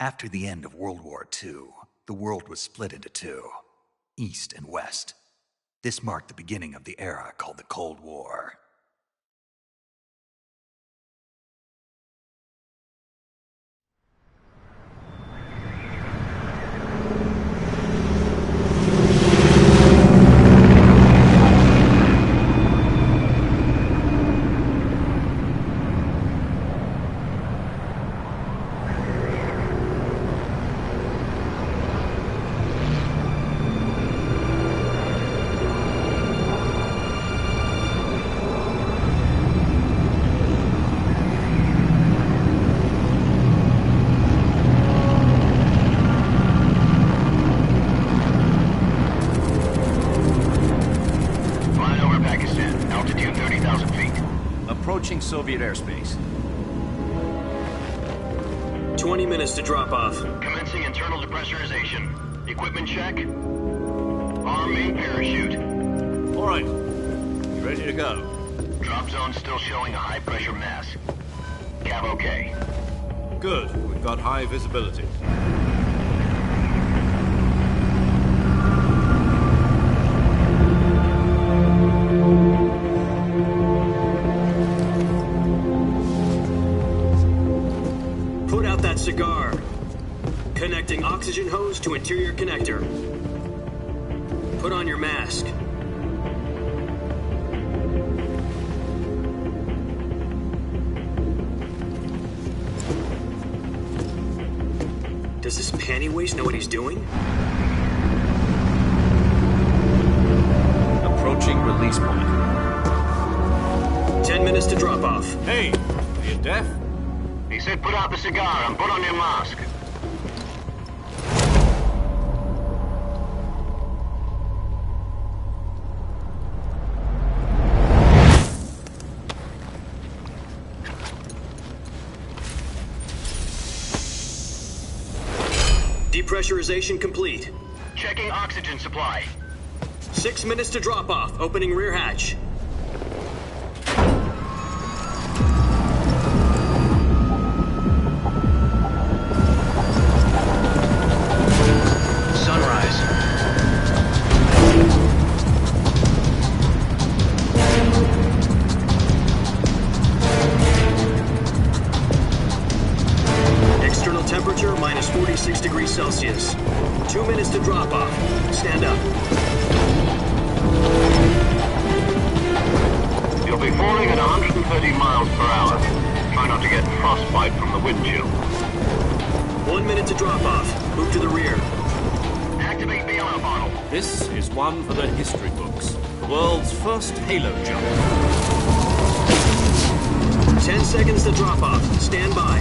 After the end of World War II, the world was split into two, East and West. This marked the beginning of the era called the Cold War. Approaching Soviet airspace. 20 minutes to drop off. Commencing internal depressurization. Equipment check. Arm main parachute. All right. You ready to go? Drop zone still showing a high pressure mass. Cav okay. Good. We've got high visibility. Cigar. Connecting oxygen hose to interior connector. Put on your mask. Does this panty waste know what he's doing? Approaching release point. 10 minutes to drop off. Hey, are you deaf? He said put out the cigar and put on your mask. Depressurization complete. Checking oxygen supply. 6 minutes to drop off. Opening rear hatch. Temperature minus 46 degrees Celsius. 2 minutes to drop off. Stand up. You'll be falling at 130 miles per hour. Try not to get frostbite from the wind chill. 1 minute to drop off. Move to the rear. Activate the alarm bottle. This is one for the history books. The world's first halo jump. 10 seconds to drop off. Stand by.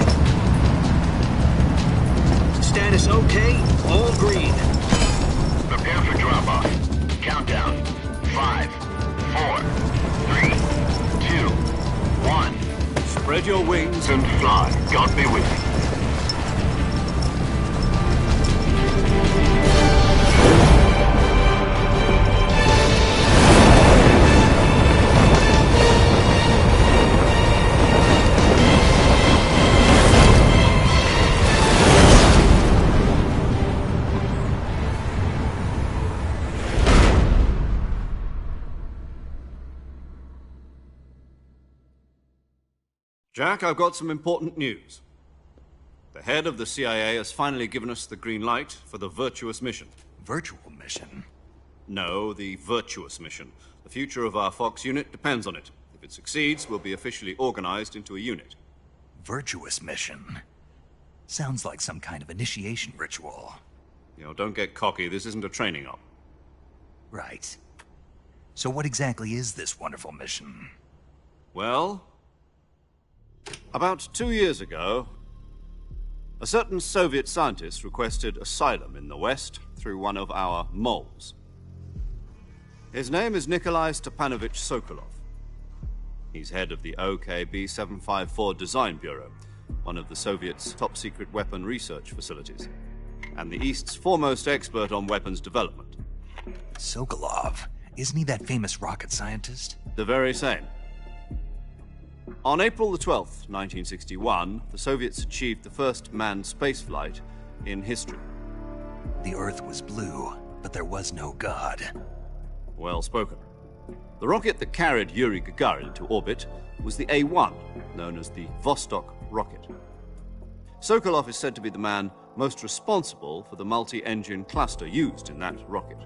Status okay, all green. Prepare for drop-off. Countdown. 5, 4, 3, 2, 1. Spread your wings And fly. God be with you. Jack, I've got some important news. The head of the CIA has finally given us the green light for the virtuous mission. Virtual mission? No, the virtuous mission. The future of our Fox unit depends on it. If it succeeds, we'll be officially organized into a unit. Virtuous mission? Sounds like some kind of initiation ritual. You know, don't get cocky. This isn't a training op. Right. So what exactly is this wonderful mission? Well, about 2 years ago, a certain Soviet scientist requested asylum in the West through one of our moles. His name is Nikolai Stepanovich Sokolov. He's head of the OKB-754 Design Bureau, one of the Soviets' top-secret weapon research facilities, and the East's foremost expert on weapons development. Sokolov? Isn't he that famous rocket scientist? The very same. On April the 12th, 1961, the Soviets achieved the first manned spaceflight in history. The Earth was blue, but there was no God. Well spoken. The rocket that carried Yuri Gagarin to orbit was the A-1, known as the Vostok rocket. Sokolov is said to be the man most responsible for the multi-engine cluster used in that rocket.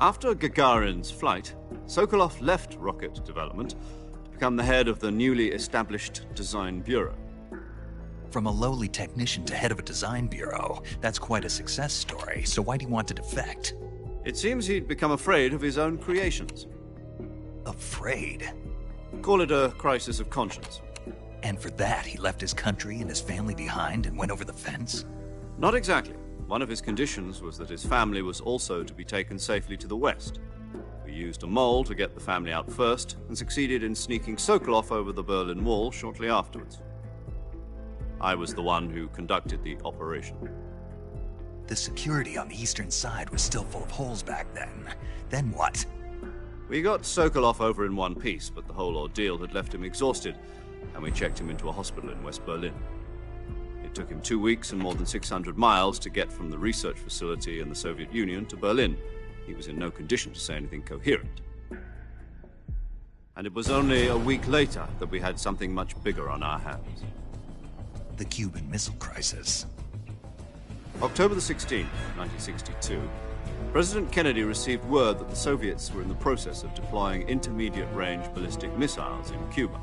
After Gagarin's flight, Sokolov left rocket development to become the head of the newly established Design Bureau. From a lowly technician to head of a design bureau, that's quite a success story, so why'd he want to defect? It seems he'd become afraid of his own creations. Afraid? Call it a crisis of conscience. And for that, he left his country and his family behind and went over the fence? Not exactly. One of his conditions was that his family was also to be taken safely to the west. We used a mole to get the family out first and succeeded in sneaking Sokolov over the Berlin Wall shortly afterwards. I was the one who conducted the operation. The security on the eastern side was still full of holes back then. Then what? We got Sokolov over in one piece, but the whole ordeal had left him exhausted, and we checked him into a hospital in West Berlin. It took him 2 weeks and more than 600 miles to get from the research facility in the Soviet Union to Berlin. He was in no condition to say anything coherent. And it was only a week later that we had something much bigger on our hands. The Cuban Missile Crisis. October the 16th, 1962, President Kennedy received word that the Soviets were in the process of deploying intermediate-range ballistic missiles in Cuba.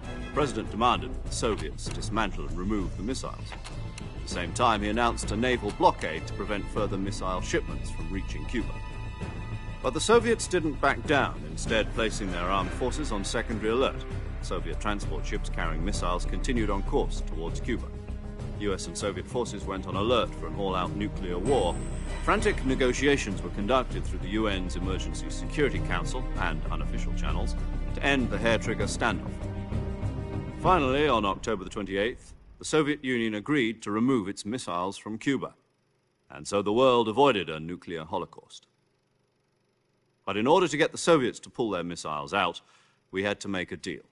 The President demanded that the Soviets dismantle and remove the missiles. At the same time, he announced a naval blockade to prevent further missile shipments from reaching Cuba. But the Soviets didn't back down, instead placing their armed forces on secondary alert. Soviet transport ships carrying missiles continued on course towards Cuba. US and Soviet forces went on alert for an all-out nuclear war. Frantic negotiations were conducted through the UN's Emergency Security Council and unofficial channels to end the hair-trigger standoff. Finally, on October the 28th, the Soviet Union agreed to remove its missiles from Cuba, and so the world avoided a nuclear holocaust. But in order to get the Soviets to pull their missiles out, we had to make a deal.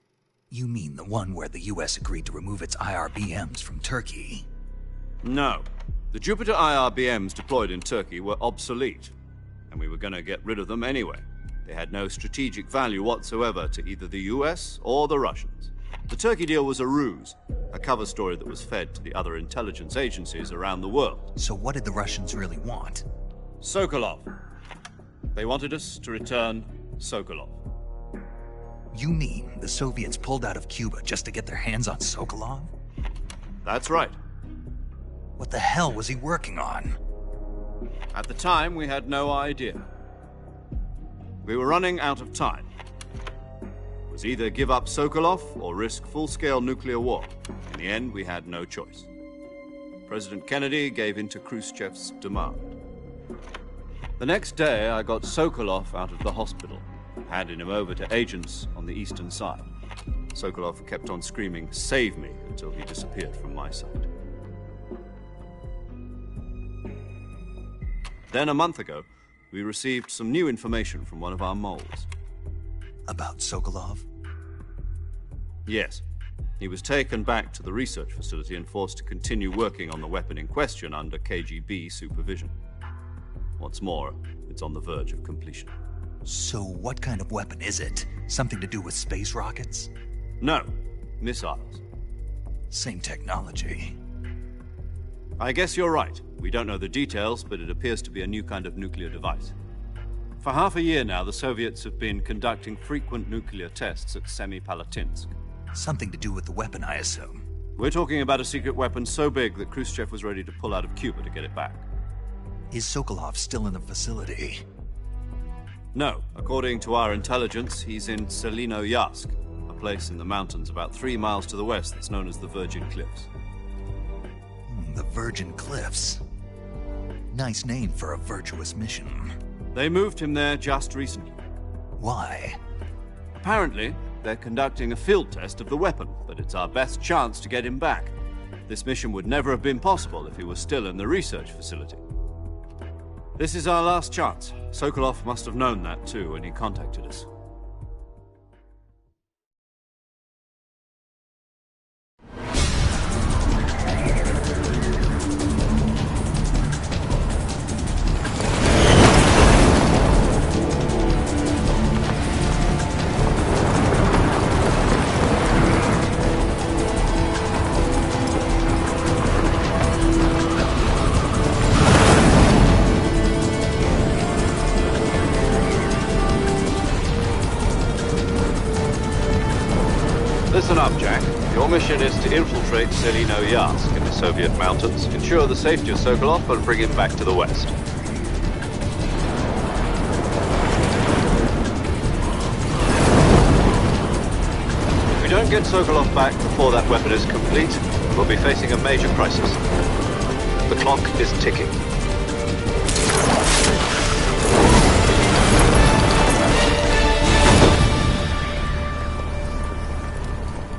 You mean the one where the US agreed to remove its IRBMs from Turkey? No. The Jupiter IRBMs deployed in Turkey were obsolete, and we were going to get rid of them anyway. They had no strategic value whatsoever to either the US or the Russians. The Turkey deal was a ruse, a cover story that was fed to the other intelligence agencies around the world. So what did the Russians really want? Sokolov. They wanted us to return Sokolov. You mean the Soviets pulled out of Cuba just to get their hands on Sokolov? That's right. What the hell was he working on? At the time, we had no idea. We were running out of time. It was either give up Sokolov or risk full-scale nuclear war. In the end, we had no choice. President Kennedy gave in to Khrushchev's demand. The next day, I got Sokolov out of the hospital, handing him over to agents on the eastern side. Sokolov kept on screaming, "Save me," until he disappeared from my sight. Then, a month ago, we received some new information from one of our moles. About Sokolov? Yes. He was taken back to the research facility and forced to continue working on the weapon in question under KGB supervision. What's more, it's on the verge of completion. So what kind of weapon is it? Something to do with space rockets? No, missiles. Same technology. I guess you're right. We don't know the details, but it appears to be a new kind of nuclear device. For half a year now, the Soviets have been conducting frequent nuclear tests at Semipalatinsk. Something to do with the weapon, I assume. We're talking about a secret weapon so big that Khrushchev was ready to pull out of Cuba to get it back. Is Sokolov still in the facility? No. According to our intelligence, he's in Selinoyarsk, a place in the mountains about 3 miles to the west that's known as the Virgin Cliffs. The Virgin Cliffs. Nice name for a virtuous mission. They moved him there just recently. Why? Apparently, they're conducting a field test of the weapon, but it's our best chance to get him back. This mission would never have been possible if he was still in the research facility. This is our last chance. Sokolov must have known that too when he contacted us. mission is to infiltrate Selino-Yarsk in the Soviet mountains, ensure the safety of Sokolov, and bring him back to the west. If we don't get Sokolov back before that weapon is complete, we'll be facing a major crisis. The clock is ticking.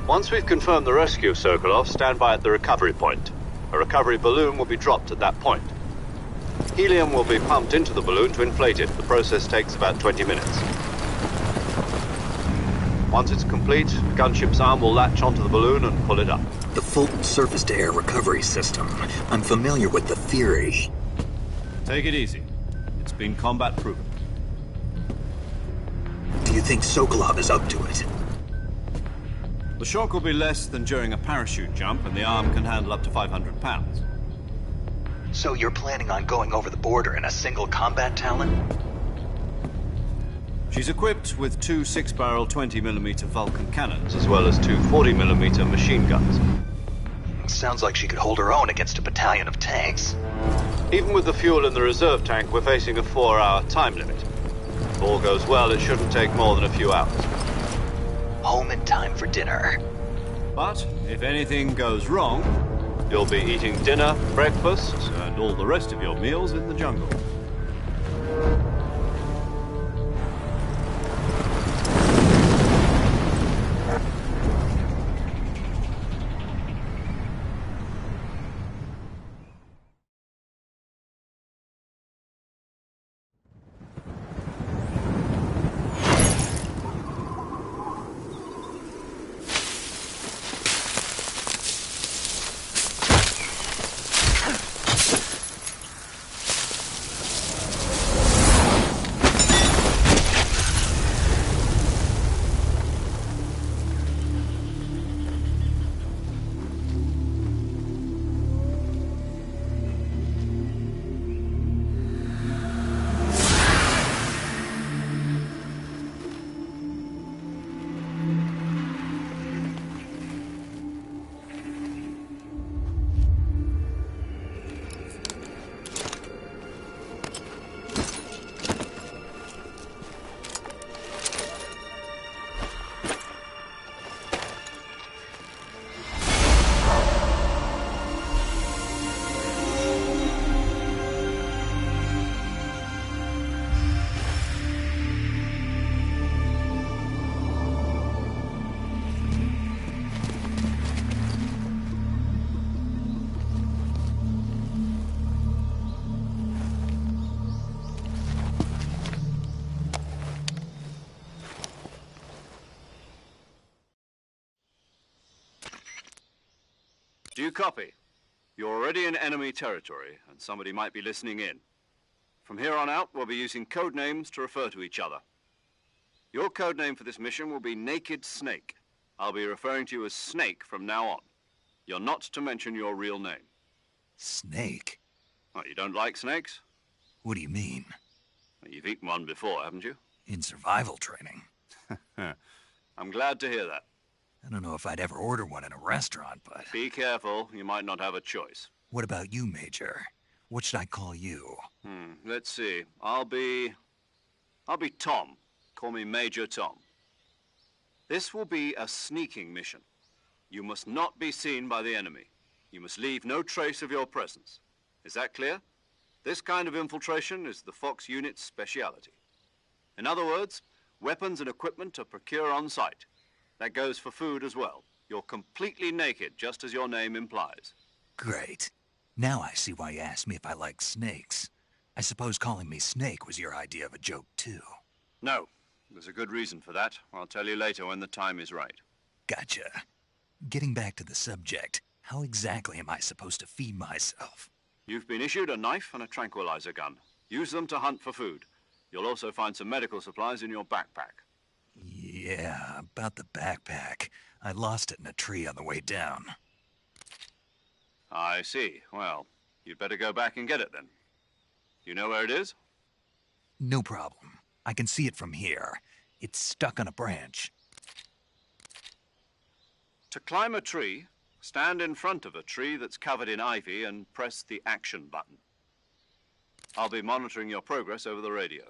Once we've confirmed the rescue of Sokolov, stand by at the recovery point. A recovery balloon will be dropped at that point. Helium will be pumped into the balloon to inflate it. The process takes about 20 minutes. Once it's complete, the gunship's arm will latch onto the balloon and pull it up. The Fulton surface-to-air recovery system. I'm familiar with the theory. Take it easy. It's been combat-proven. Do you think Sokolov is up to it? The shock will be less than during a parachute jump, and the arm can handle up to 500 pounds. So you're planning on going over the border in a single combat Talon? She's equipped with two 6-barrel 20mm Vulcan cannons, as well as two 40mm machine guns. Sounds like she could hold her own against a battalion of tanks. Even with the fuel in the reserve tank, we're facing a 4-hour time limit. If all goes well, it shouldn't take more than a few hours. Home in time for dinner. But if anything goes wrong, you'll be eating dinner, breakfast, and all the rest of your meals in the jungle. Do you copy? You're already in enemy territory, and somebody might be listening in. From here on out, we'll be using code names to refer to each other. Your code name for this mission will be Naked Snake. I'll be referring to you as Snake from now on. You're not to mention your real name. Snake? Oh, you don't like snakes? What do you mean? Well, you've eaten one before, haven't you? In survival training. I'm glad to hear that. I don't know if I'd ever order one in a restaurant, but... Be careful, you might not have a choice. What about you, Major? What should I call you? Let's see. I'll be Tom. Call me Major Tom. This will be a sneaking mission. You must not be seen by the enemy. You must leave no trace of your presence. Is that clear? This kind of infiltration is the Fox unit's speciality. In other words, weapons and equipment are procured on site. That goes for food as well. You're completely naked, just as your name implies. Great. Now I see why you asked me if I like snakes. I suppose calling me Snake was your idea of a joke, too. No. There's a good reason for that. I'll tell you later when the time is right. Gotcha. Getting back to the subject, how exactly am I supposed to feed myself? You've been issued a knife and a tranquilizer gun. Use them to hunt for food. You'll also find some medical supplies in your backpack. Yeah, about the backpack. I lost it in a tree on the way down. I see. Well, you'd better go back and get it then. You know where it is? No problem. I can see it from here. It's stuck on a branch. To climb a tree, stand in front of a tree that's covered in ivy and press the action button. I'll be monitoring your progress over the radio.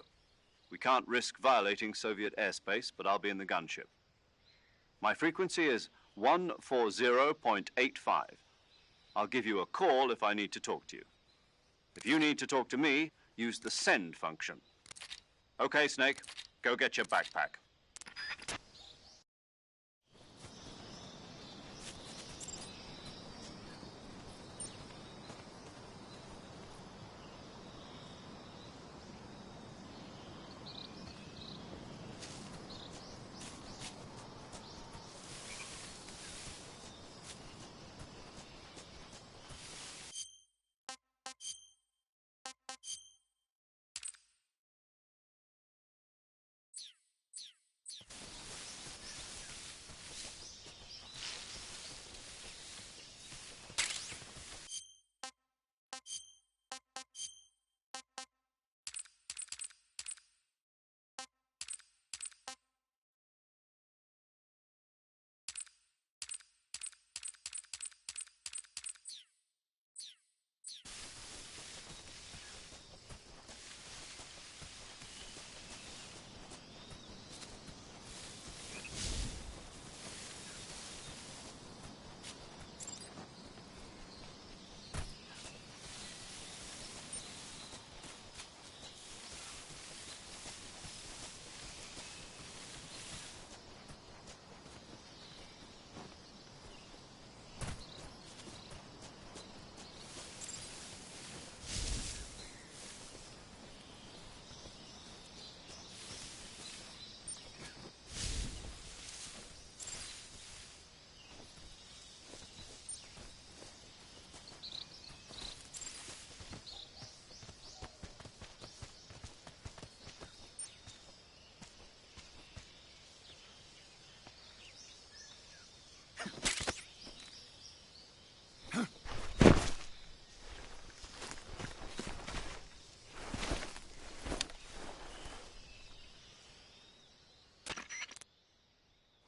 We can't risk violating Soviet airspace, but I'll be in the gunship. My frequency is 140.85. I'll give you a call if I need to talk to you. If you need to talk to me, use the send function. Okay, Snake, go get your backpack.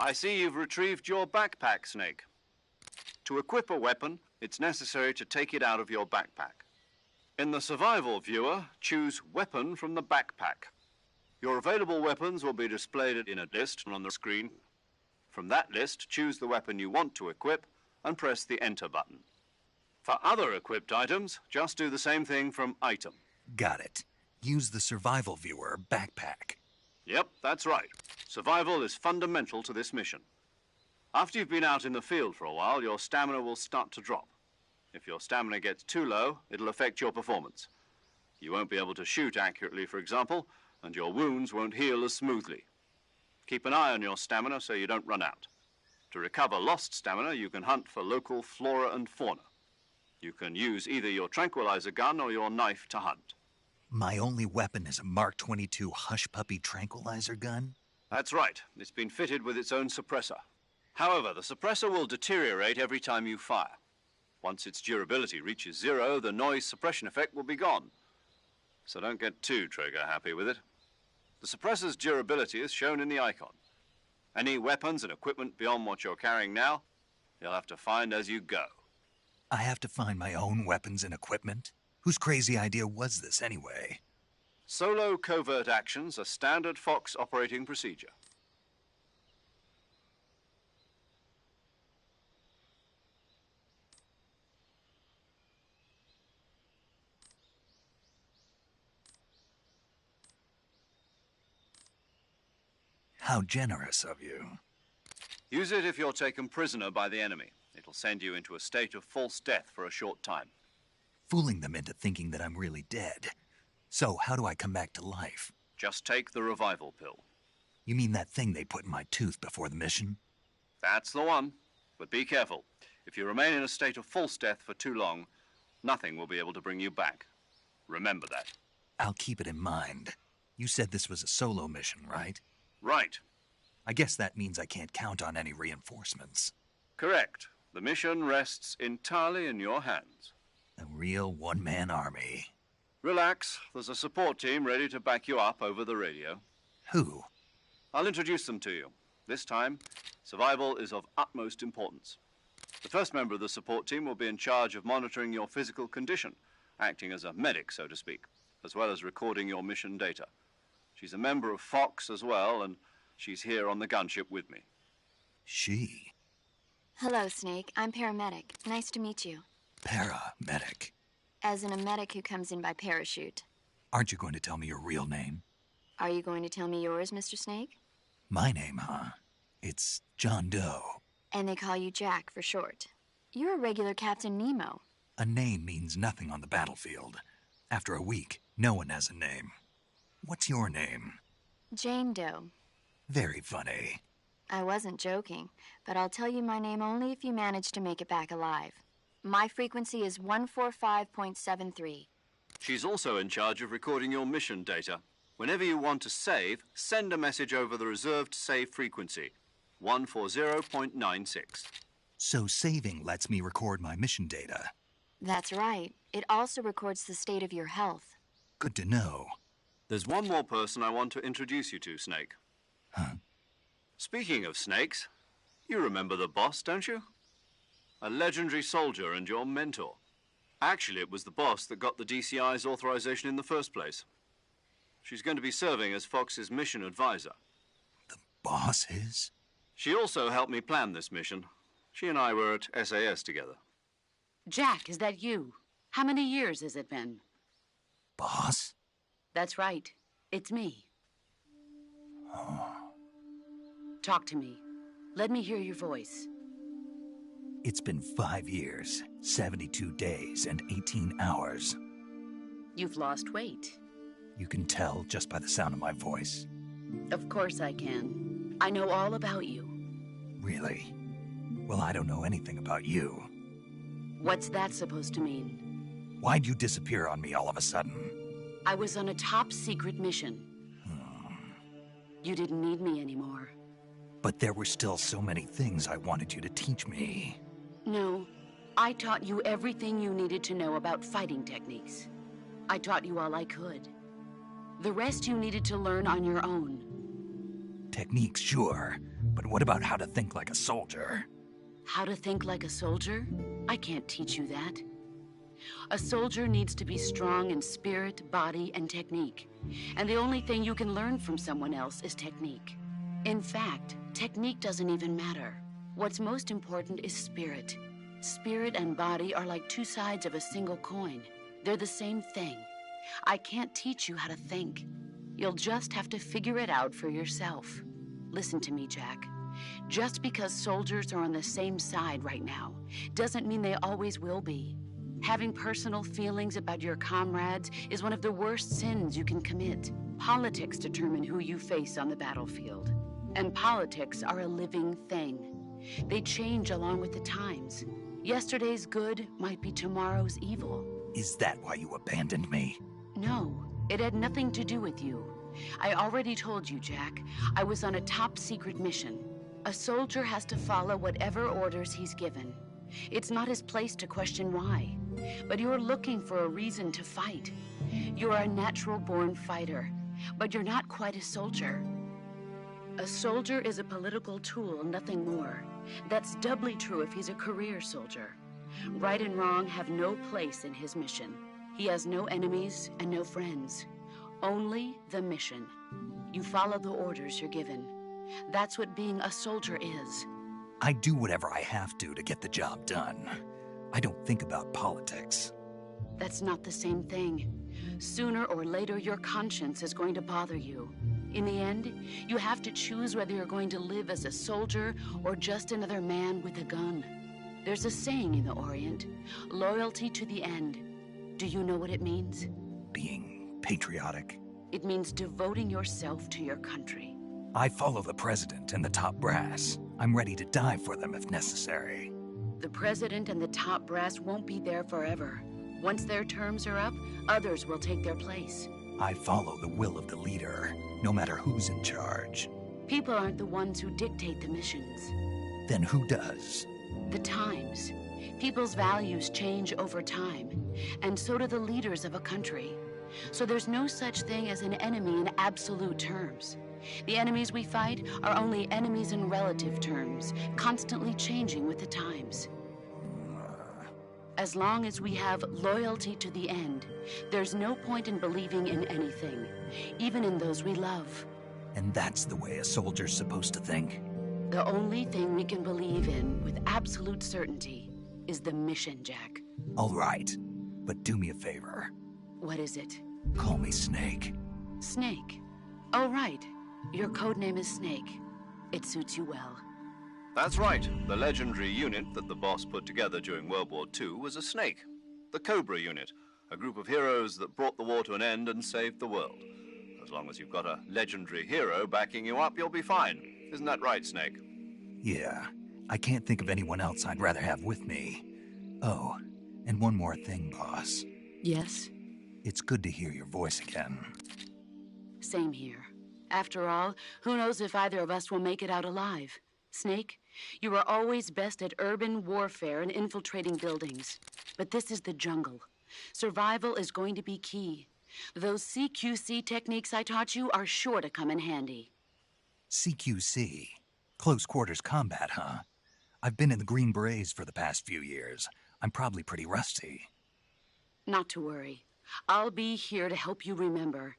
I see you've retrieved your backpack, Snake. To equip a weapon, it's necessary to take it out of your backpack. In the survival viewer, choose Weapon from the backpack. Your available weapons will be displayed in a list on the screen. From that list, choose the weapon you want to equip and press the Enter button. For other equipped items, just do the same thing from Item. Got it. Use the survival viewer backpack. Yep, that's right. Survival is fundamental to this mission. After you've been out in the field for a while, your stamina will start to drop. If your stamina gets too low, it'll affect your performance. You won't be able to shoot accurately, for example, and your wounds won't heal as smoothly. Keep an eye on your stamina so you don't run out. To recover lost stamina, you can hunt for local flora and fauna. You can use either your tranquilizer gun or your knife to hunt. My only weapon is a Mark 22 Hush Puppy tranquilizer gun? That's right. It's been fitted with its own suppressor. However, the suppressor will deteriorate every time you fire. Once its durability reaches 0, the noise suppression effect will be gone. So don't get too trigger happy with it. The suppressor's durability is shown in the icon. Any weapons and equipment beyond what you're carrying now, you'll have to find as you go. I have to find my own weapons and equipment? Whose crazy idea was this anyway? Solo covert actions are standard Fox operating procedure. How generous of you. Use it if you're taken prisoner by the enemy. It'll send you into a state of false death for a short time. Fooling them into thinking that I'm really dead. So how do I come back to life? Just take the revival pill. You mean that thing they put in my tooth before the mission? That's the one. But be careful. If you remain in a state of false death for too long, nothing will be able to bring you back. Remember that. I'll keep it in mind. You said this was a solo mission, right? Right. I guess that means I can't count on any reinforcements. Correct. The mission rests entirely in your hands. A real one-man army. Relax. There's a support team ready to back you up over the radio. Who? I'll introduce them to you. This time, survival is of utmost importance. The first member of the support team will be in charge of monitoring your physical condition, acting as a medic, so to speak, as well as recording your mission data. She's a member of Fox as well, and she's here on the gunship with me. She? Hello, Snake. I'm paramedic. Nice to meet you. Paramedic? As in a medic who comes in by parachute. Aren't you going to tell me your real name? Are you going to tell me yours, Mr. Snake? My name, huh? It's John Doe. And they call you Jack for short. You're a regular Captain Nemo. A name means nothing on the battlefield. After a week, no one has a name. What's your name? Jane Doe. Very funny. I wasn't joking, but I'll tell you my name only if you manage to make it back alive. My frequency is 145.73. She's also in charge of recording your mission data. Whenever you want to save, send a message over the reserved save frequency, 140.96. So saving lets me record my mission data. That's right. It also records the state of your health. Good to know. There's one more person I want to introduce you to, Snake. Huh? Speaking of snakes, you remember the boss, don't you? A legendary soldier and your mentor. Actually, it was the boss that got the DCI's authorization in the first place. She's going to be serving as Fox's mission advisor. The boss is? She also helped me plan this mission. She and I were at SAS together. Jack, is that you? How many years has it been? Boss? That's right. It's me. Oh. Talk to me. Let me hear your voice. It's been 5 years, 72 days, and 18 hours. You've lost weight. You can tell just by the sound of my voice. Of course I can. I know all about you. Really? Well, I don't know anything about you. What's that supposed to mean? Why'd you disappear on me all of a sudden? I was on a top-secret mission. You didn't need me anymore. But there were still so many things I wanted you to teach me. No, I taught you everything you needed to know about fighting techniques. I taught you all I could. The rest you needed to learn on your own. Techniques, sure. But what about how to think like a soldier? How to think like a soldier? I can't teach you that. A soldier needs to be strong in spirit, body, and technique. And the only thing you can learn from someone else is technique. In fact, technique doesn't even matter. What's most important is spirit. Spirit and body are like two sides of a single coin. They're the same thing. I can't teach you how to think. You'll just have to figure it out for yourself. Listen to me, Jack. Just because soldiers are on the same side right now doesn't mean they always will be. Having personal feelings about your comrades is one of the worst sins you can commit. Politics determine who you face on the battlefield. And politics are a living thing. They change along with the times. Yesterday's good might be tomorrow's evil. Is that why you abandoned me? No, it had nothing to do with you. I already told you, Jack. I was on a top-secret mission. A soldier has to follow whatever orders he's given. It's not his place to question why. But you're looking for a reason to fight. You're a natural-born fighter, but you're not quite a soldier. A soldier is a political tool, nothing more. That's doubly true if he's a career soldier. Right and wrong have no place in his mission. He has no enemies and no friends. Only the mission. You follow the orders you're given. That's what being a soldier is. I do whatever I have to get the job done. I don't think about politics. That's not the same thing. Sooner or later, your conscience is going to bother you. In the end, you have to choose whether you're going to live as a soldier or just another man with a gun. There's a saying in the Orient, loyalty to the end. Do you know what it means? Being patriotic. It means devoting yourself to your country. I follow the president and the top brass. I'm ready to die for them if necessary. The president and the top brass won't be there forever. Once their terms are up, others will take their place. I follow the will of the leader, no matter who's in charge. People aren't the ones who dictate the missions. Then who does? The times. People's values change over time, and so do the leaders of a country. So there's no such thing as an enemy in absolute terms. The enemies we fight are only enemies in relative terms, constantly changing with the times. As long as we have loyalty to the end, there's no point in believing in anything, even in those we love. And that's the way a soldier's supposed to think? The only thing we can believe in with absolute certainty is the mission, Jack. All right, but do me a favor. What is it? Call me Snake. Snake. Oh, right. Your codename is Snake. It suits you well. That's right. The legendary unit that the boss put together during World War II was a snake. The Cobra unit, a group of heroes that brought the war to an end and saved the world. As long as you've got a legendary hero backing you up, you'll be fine. Isn't that right, Snake? Yeah, I can't think of anyone else I'd rather have with me. Oh, and one more thing, boss. Yes? It's good to hear your voice again. Same here. After all, who knows if either of us will make it out alive? Snake, you are always best at urban warfare and infiltrating buildings. But this is the jungle. Survival is going to be key. Those CQC techniques I taught you are sure to come in handy. CQC? Close quarters combat, huh? I've been in the Green Berets for the past few years. I'm probably pretty rusty. Not to worry. I'll be here to help you remember.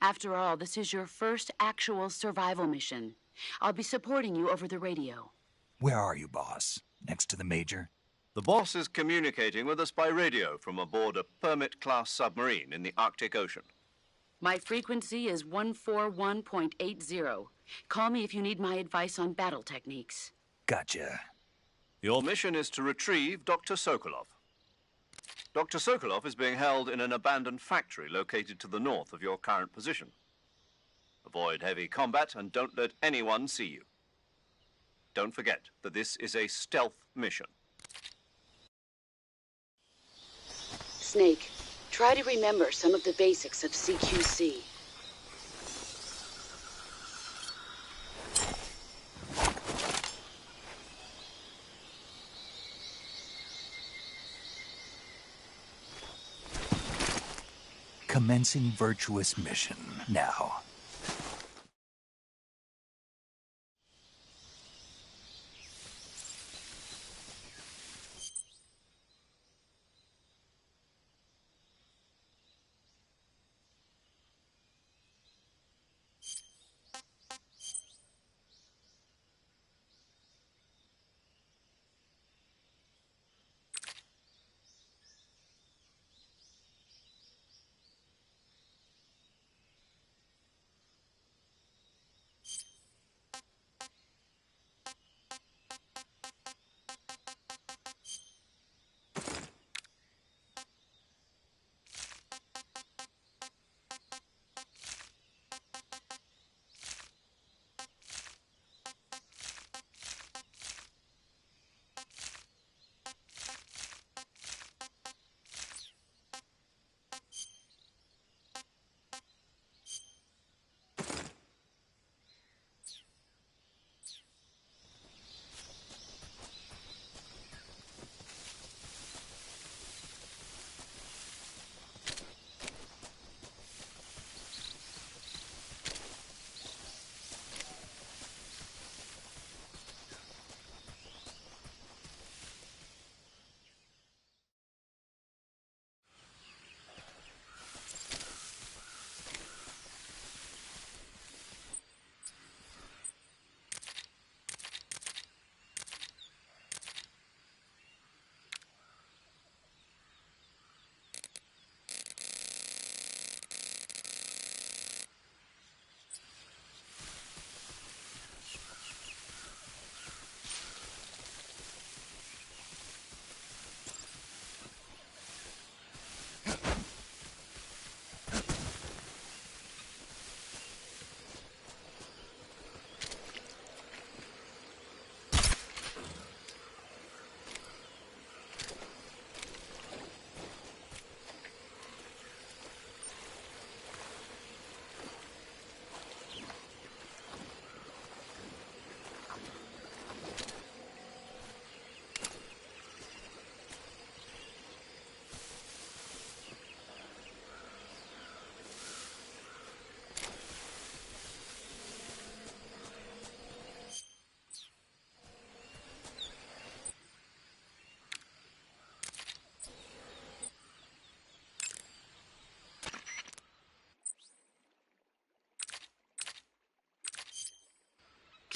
After all, this is your first actual survival mission. I'll be supporting you over the radio. Where are you, boss? Next to the Major? The boss is communicating with us by radio from aboard a Permit-class submarine in the Arctic Ocean. My frequency is 141.80. Call me if you need my advice on battle techniques. Gotcha. Your mission is to retrieve Dr. Sokolov. Dr. Sokolov is being held in an abandoned factory located to the north of your current position. Avoid heavy combat and don't let anyone see you. Don't forget that this is a stealth mission. Snake, try to remember some of the basics of CQC. Commencing virtuous mission now.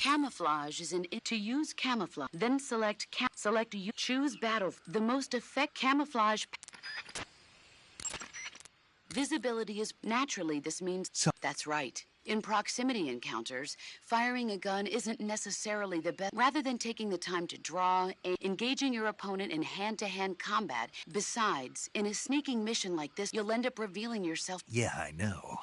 Camouflage is to use camouflage. Then select choose battle. The most effective camouflage. Visibility is naturally. This means that's right. In proximity encounters, firing a gun isn't necessarily the best. Rather than taking the time to draw, engaging your opponent in hand-to-hand combat. Besides, in a sneaking mission like this, you'll end up revealing yourself. Yeah, I know.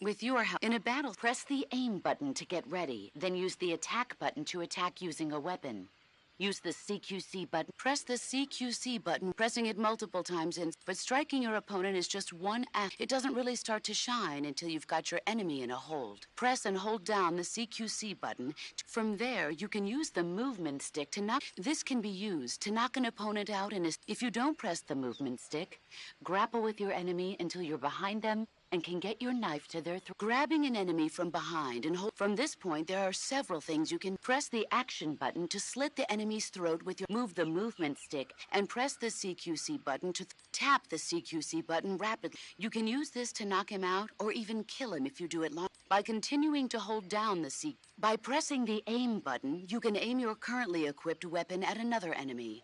With your help. In a battle, press the aim button to get ready, then use the attack button to attack using a weapon. Use the CQC button. Press the CQC button, pressing it multiple times, but striking your opponent is just one act. It doesn't really start to shine until you've got your enemy in a hold. Press and hold down the CQC button. From there, you can use the movement stick to knock. This can be used to knock an opponent out, and if you don't press the movement stick, grapple with your enemy until you're behind them and can get your knife to their throat. Grabbing an enemy from behind and hold. From this point, there are several things you can press the action button to slit the enemy's throat with your move the movement stick and press the CQC button to tap the CQC button rapidly. You can use this to knock him out or even kill him if you do it long. By continuing to hold down the by pressing the aim button, you can aim your currently equipped weapon at another enemy.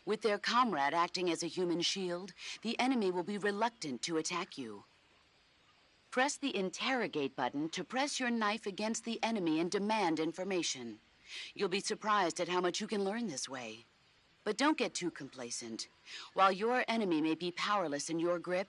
With their comrade acting as a human shield, the enemy will be reluctant to attack you. Press the interrogate button to press your knife against the enemy and demand information. You'll be surprised at how much you can learn this way. But don't get too complacent. While your enemy may be powerless in your grip,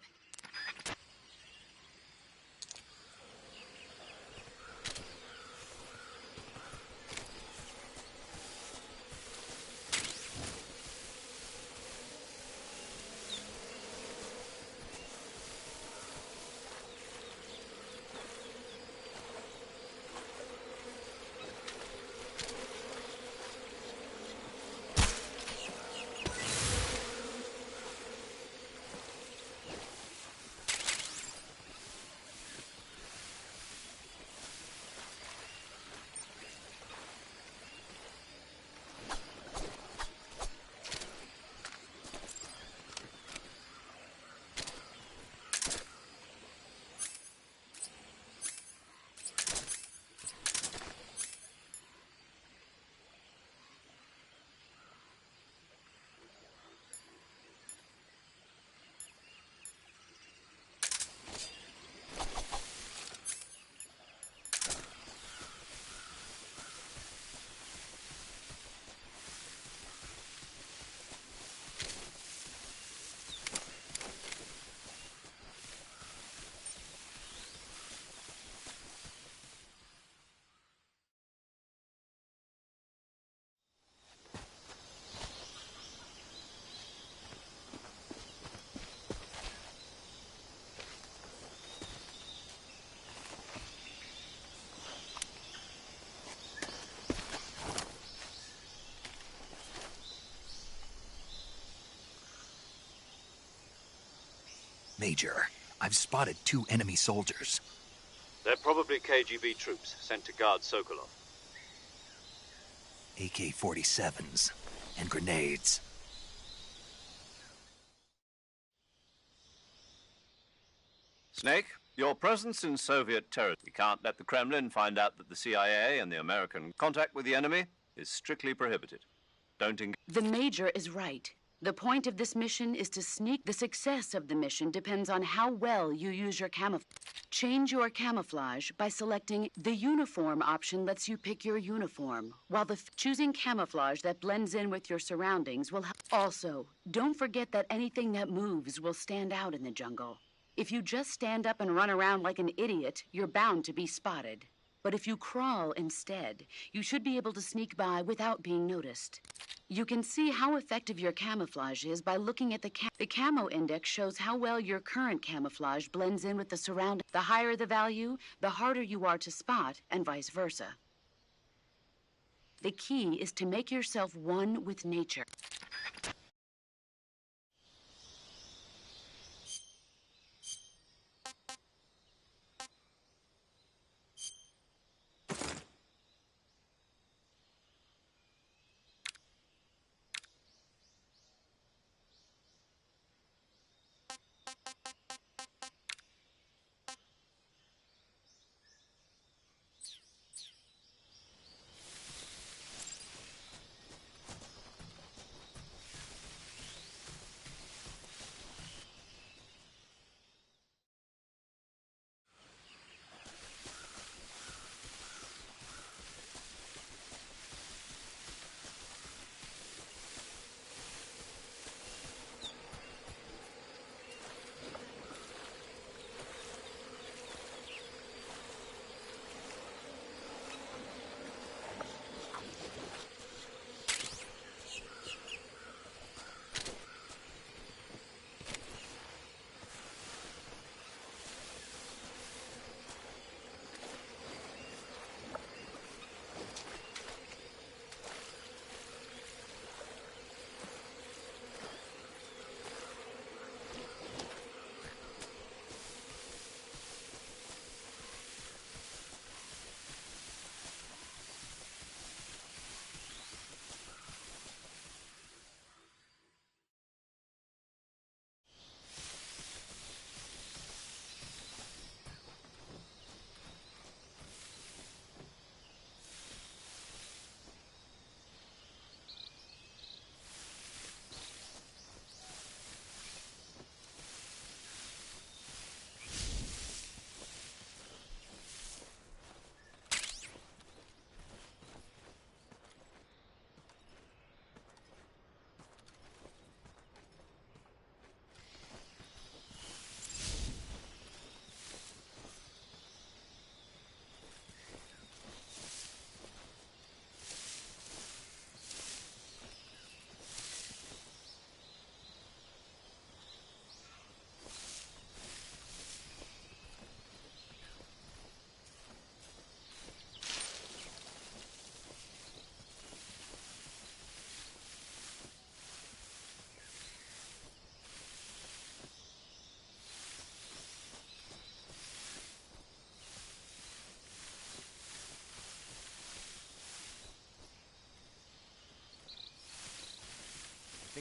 Major, I've spotted 2 enemy soldiers. They're probably KGB troops sent to guard Sokolov. AK-47s and grenades. Snake, your presence in Soviet territory. We can't let the Kremlin find out that the CIA and the American contact with the enemy is strictly prohibited. Don't engage. the Major is right. The point of this mission is to sneak. The success of the mission depends on how well you use your camouflage. Change your camouflage by selecting the uniform option. Lets you pick your uniform, while choosing camouflage that blends in with your surroundings will help. Also, don't forget that anything that moves will stand out in the jungle. If you just stand up and run around like an idiot, you're bound to be spotted. But if you crawl instead, you should be able to sneak by without being noticed. You can see how effective your camouflage is by looking at the camo index. Shows how well your current camouflage blends in with the surrounding. The higher the value, the harder you are to spot, and vice versa. The key is to make yourself one with nature.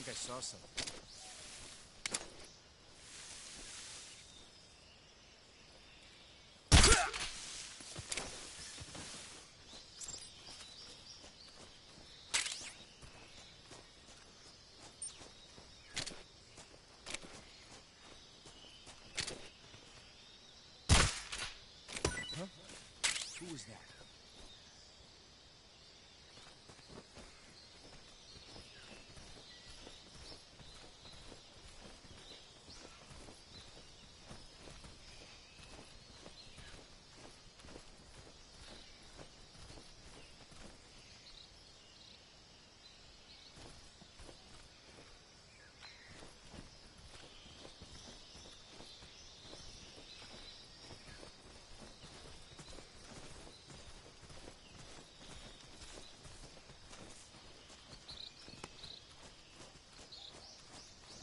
think I saw something. Who was that?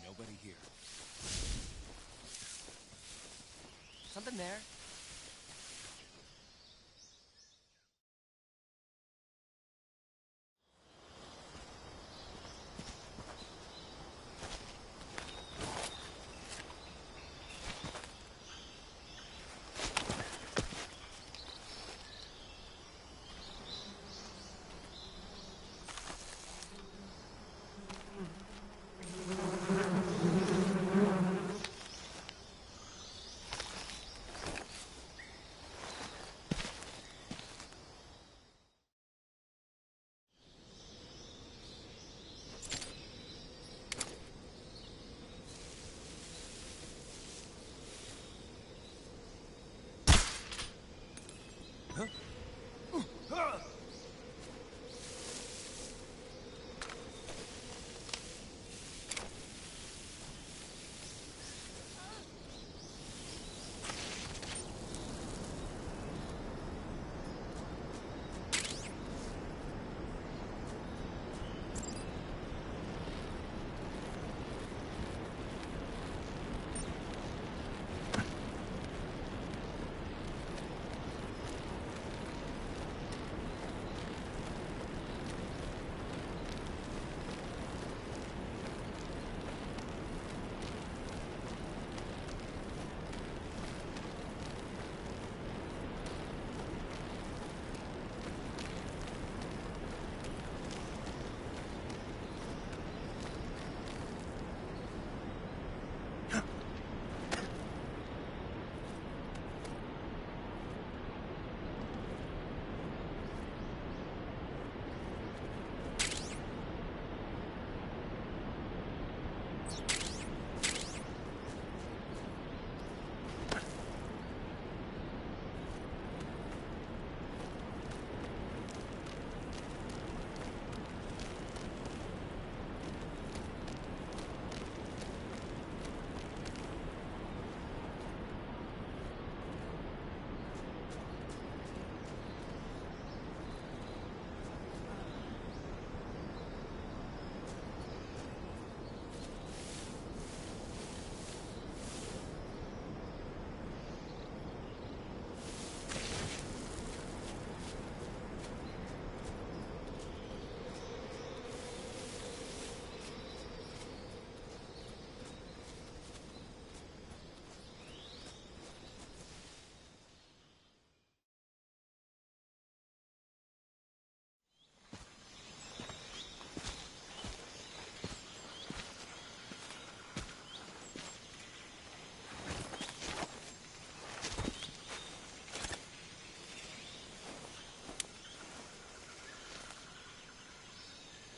Nobody here. Something there?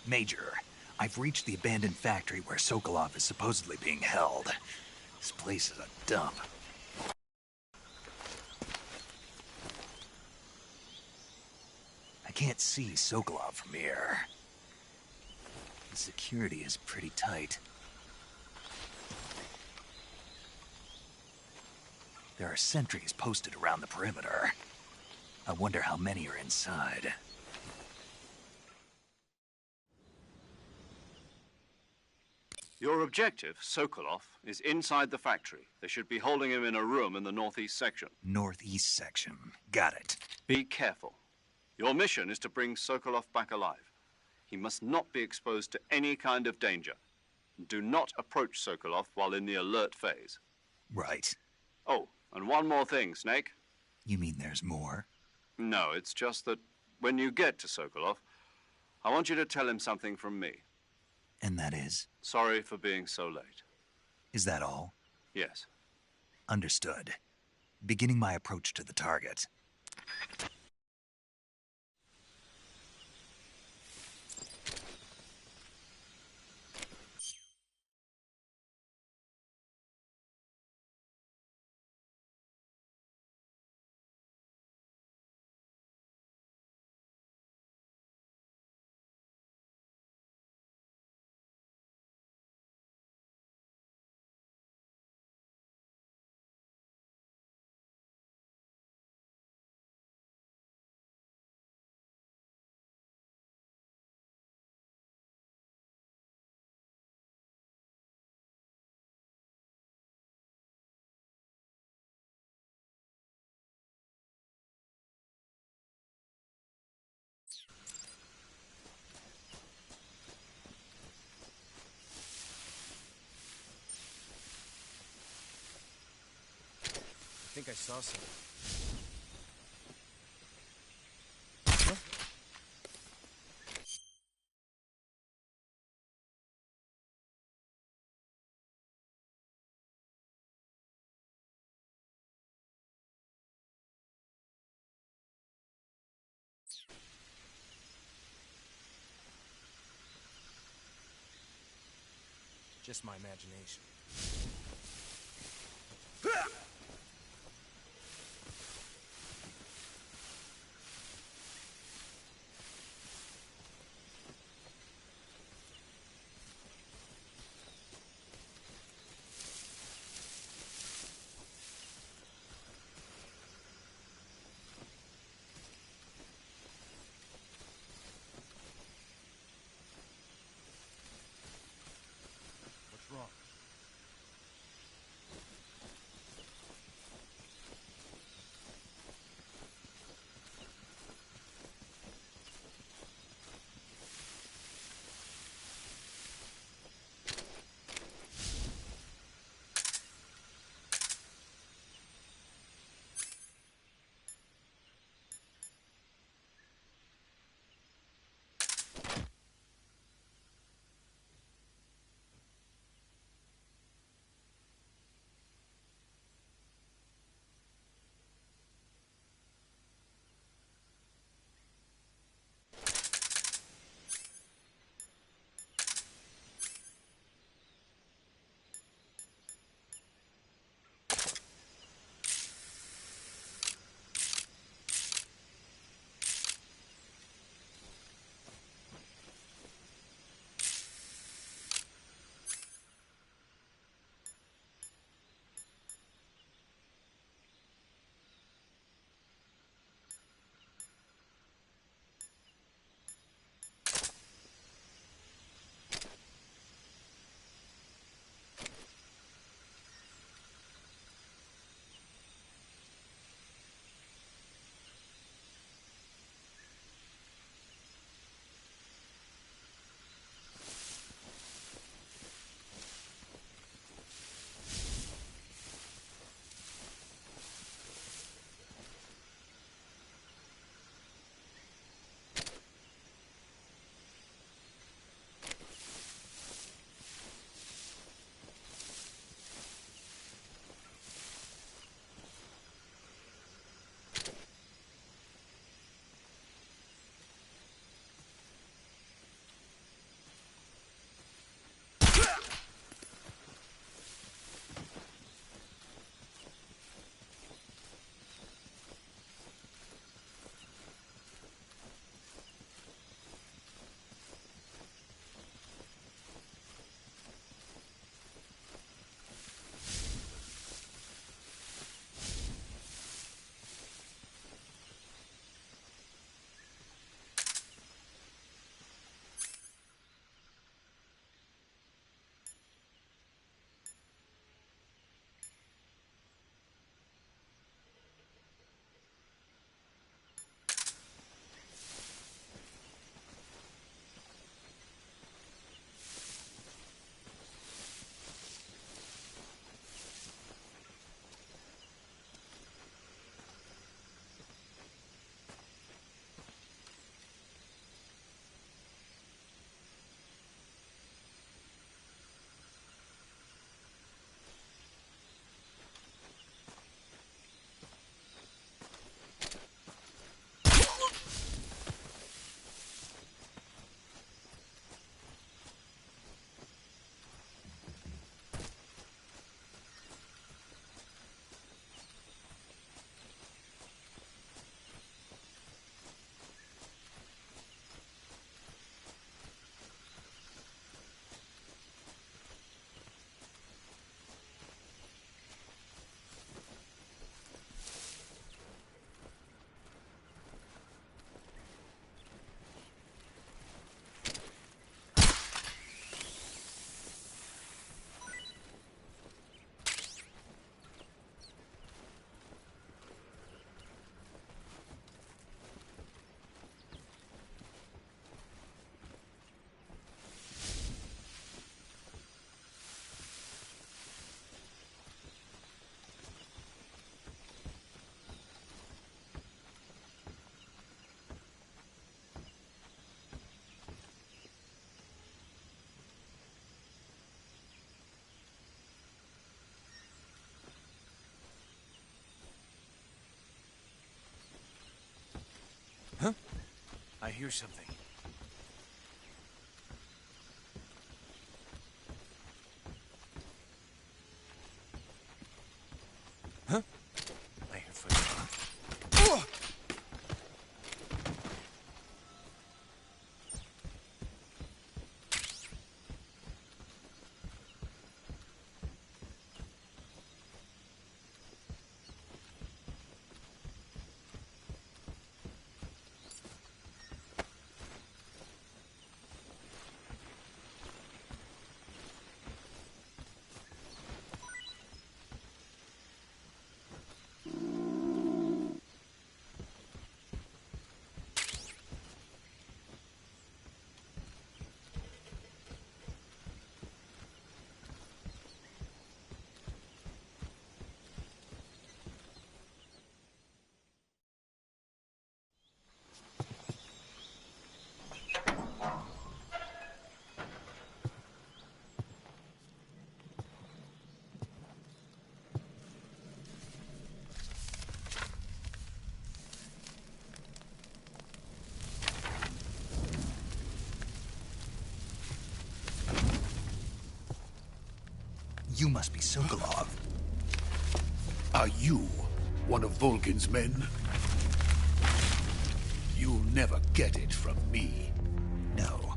Major, I've reached the abandoned factory where Sokolov is supposedly being held. This place is a dump. I can't see Sokolov from here. The security is pretty tight. There are sentries posted around the perimeter. I wonder how many are inside. Your objective, Sokolov, is inside the factory. They should be holding him in a room in the northeast section. Northeast section. Got it. Be careful. Your mission is to bring Sokolov back alive. He must not be exposed to any kind of danger. Do not approach Sokolov while in the alert phase. Right. Oh, and one more thing, Snake. You mean there's more? No, it's just that when you get to Sokolov, I want you to tell him something from me. And that is? Sorry for being so late. Is that all? Yes. Understood. Beginning my approach to the target. I think I saw something. Just my imagination. What's wrong? hear something. Huh? I hear footsteps. You must be Sokolov. Are you one of Volgin's men? You'll never get it from me. No.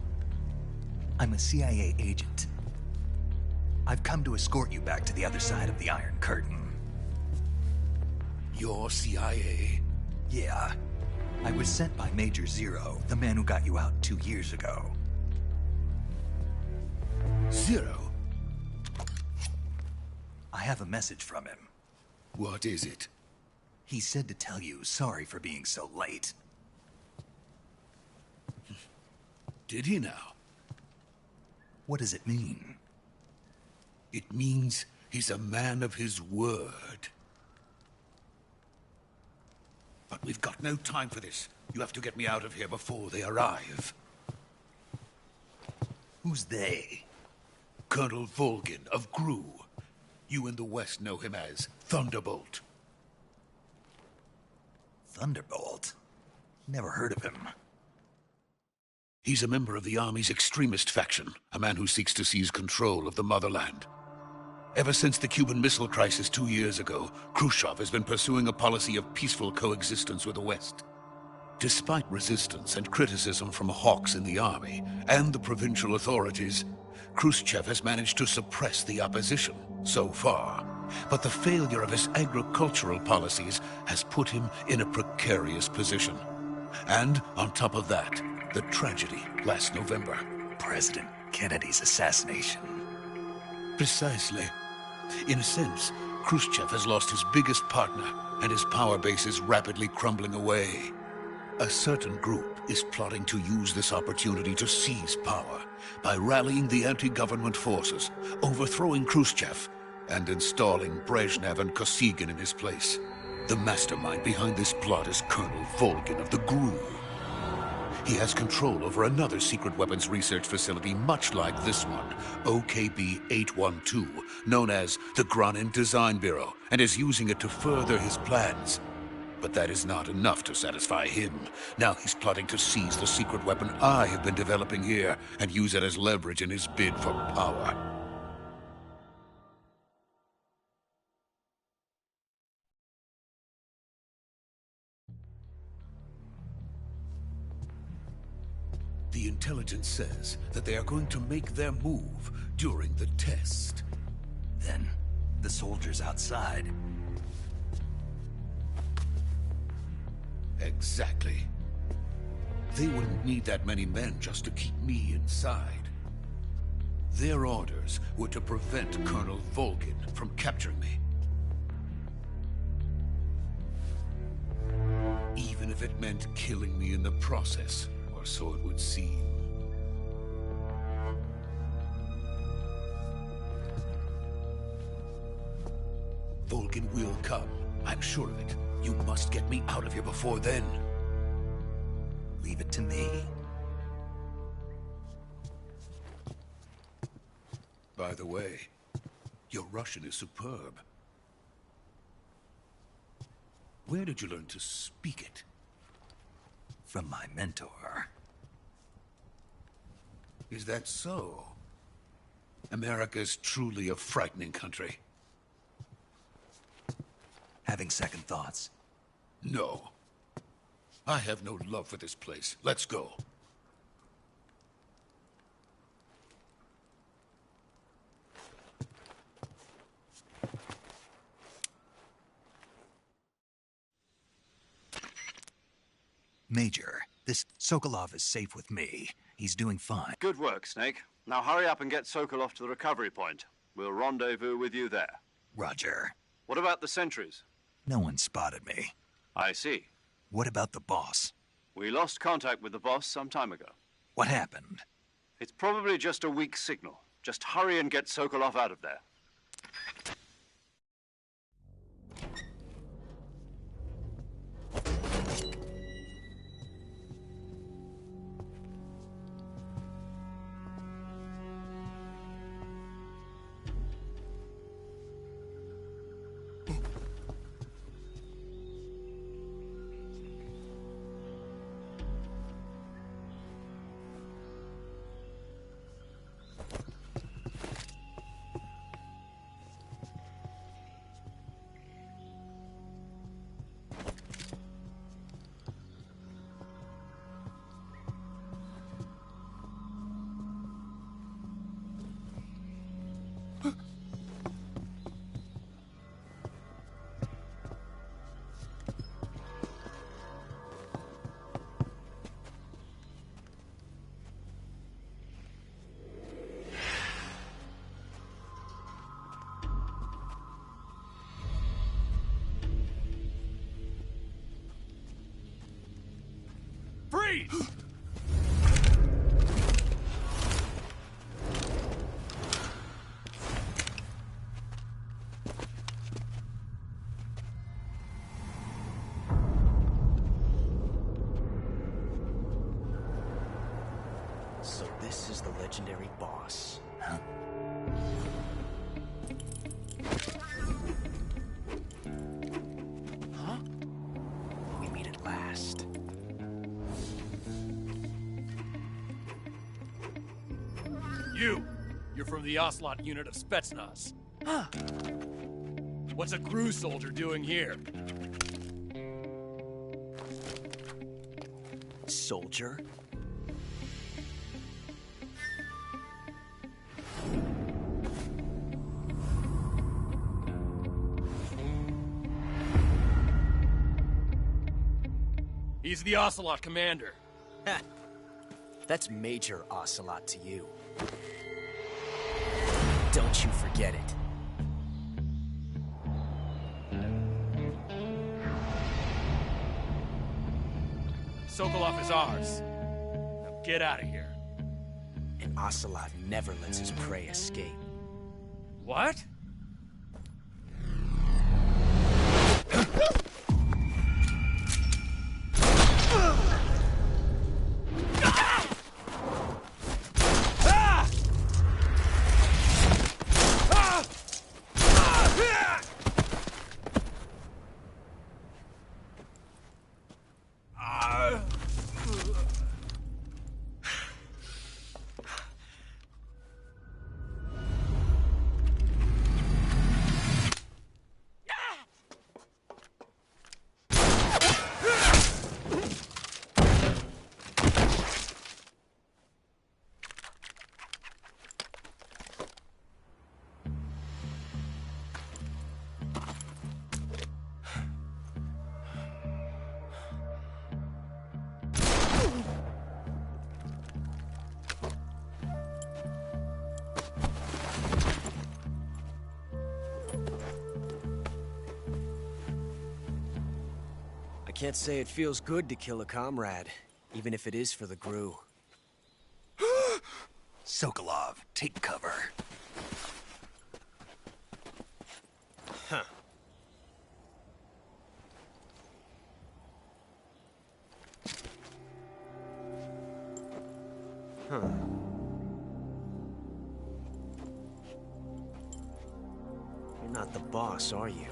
I'm a CIA agent. I've come to escort you back to the other side of the Iron Curtain. You're CIA? Yeah. I was sent by Major Zero, the man who got you out 2 years ago. Zero? I have a message from him. What is it? He said to tell you sorry for being so late. Did he now? What does it mean? It means he's a man of his word. But we've got no time for this. You have to get me out of here before they arrive. Who's they? Colonel Volgin of Gru. You in the West know him as Thunderbolt. Thunderbolt? Never heard of him. He's a member of the Army's extremist faction, a man who seeks to seize control of the motherland. Ever since the Cuban Missile Crisis 2 years ago, Khrushchev has been pursuing a policy of peaceful coexistence with the West. Despite resistance and criticism from hawks in the army and the provincial authorities, Khrushchev has managed to suppress the opposition so far. But the failure of his agricultural policies has put him in a precarious position. And on top of that, the tragedy last November. President Kennedy's assassination. Precisely. In a sense, Khrushchev has lost his biggest partner, and his power base is rapidly crumbling away. A certain group is plotting to use this opportunity to seize power by rallying the anti-government forces, overthrowing Khrushchev, and installing Brezhnev and Kosygin in his place. The mastermind behind this plot is Colonel Volgin of the GRU. He has control over another secret weapons research facility much like this one, OKB-812, known as the Granin Design Bureau, and is using it to further his plans. But that is not enough to satisfy him. Now he's plotting to seize the secret weapon I have been developing here and use it as leverage in his bid for power. The intelligence says that they are going to make their move during the test. Then, the soldiers outside. Exactly. They wouldn't need that many men just to keep me inside. Their orders were to prevent Colonel Volgin from capturing me. Even if it meant killing me in the process, or so it would seem. Volgin will come. I'm sure of it. You must get me out of here before then. Leave it to me. By the way, your Russian is superb. Where did you learn to speak it? from my mentor. Is that so? America's truly a frightening country. Having second thoughts? No. I have no love for this place. Let's go. Major, this Sokolov is safe with me. He's doing fine. Good work, Snake. Now hurry up and get Sokolov to the recovery point. We'll rendezvous with you there. Roger. What about the sentries? No one spotted me. I see. What about the boss? We lost contact with the boss some time ago. What happened? It's probably just a weak signal. Just hurry and get Sokolov out of there. Freeze! So this is the legendary boss. Huh? Huh? We meet at last. You're from the Ocelot unit of Spetsnaz. Huh. What's a crew soldier doing here? Soldier? He's the Ocelot commander. Ha! That's Major Ocelot to you. Don't you forget it. Sokolov is ours. Now get out of here. And Ocelot never lets his prey escape. What? I can't say it feels good to kill a comrade, even if it is for the GRU. Sokolov, take cover. Huh. Huh. You're not the boss, are you?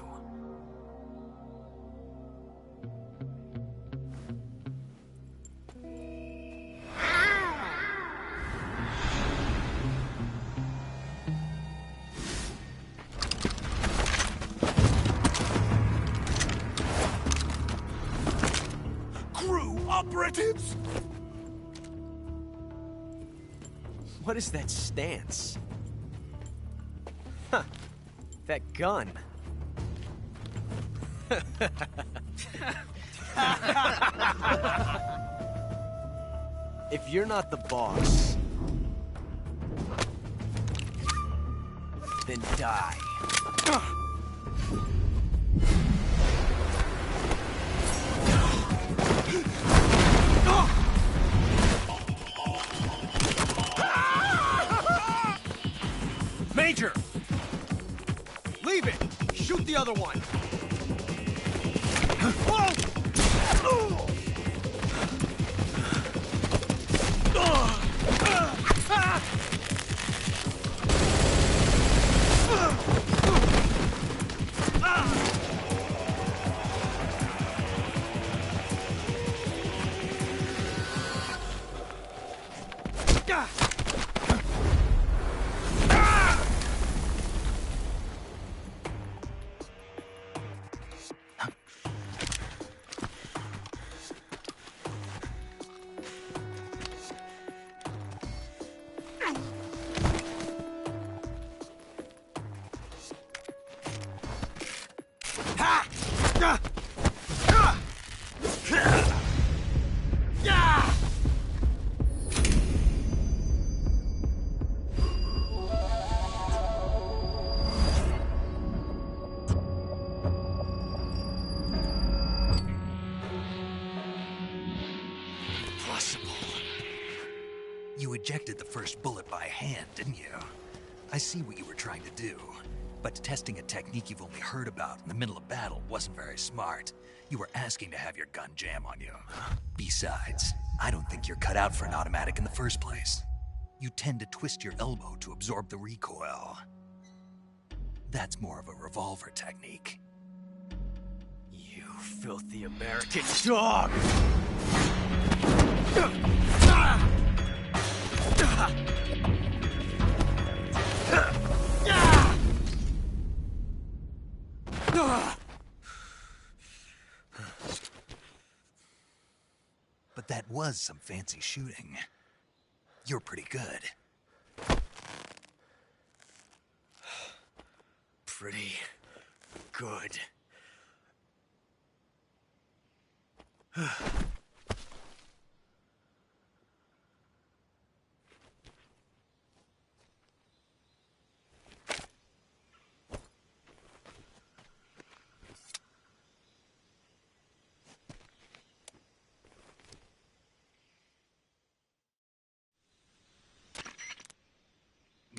operatives! What is that stance? Huh. That gun. If you're not the boss, then die. Major! Leave it! Shoot the other one! You ejected the first bullet by hand, didn't you? I see what you were trying to do. But testing a technique you've only heard about in the middle of battle wasn't very smart. You were asking to have your gun jam on you. Besides, I don't think you're cut out for an automatic in the first place. You tend to twist your elbow to absorb the recoil. That's more of a revolver technique. You filthy American dog! But that was some fancy shooting. You're pretty good. Pretty good.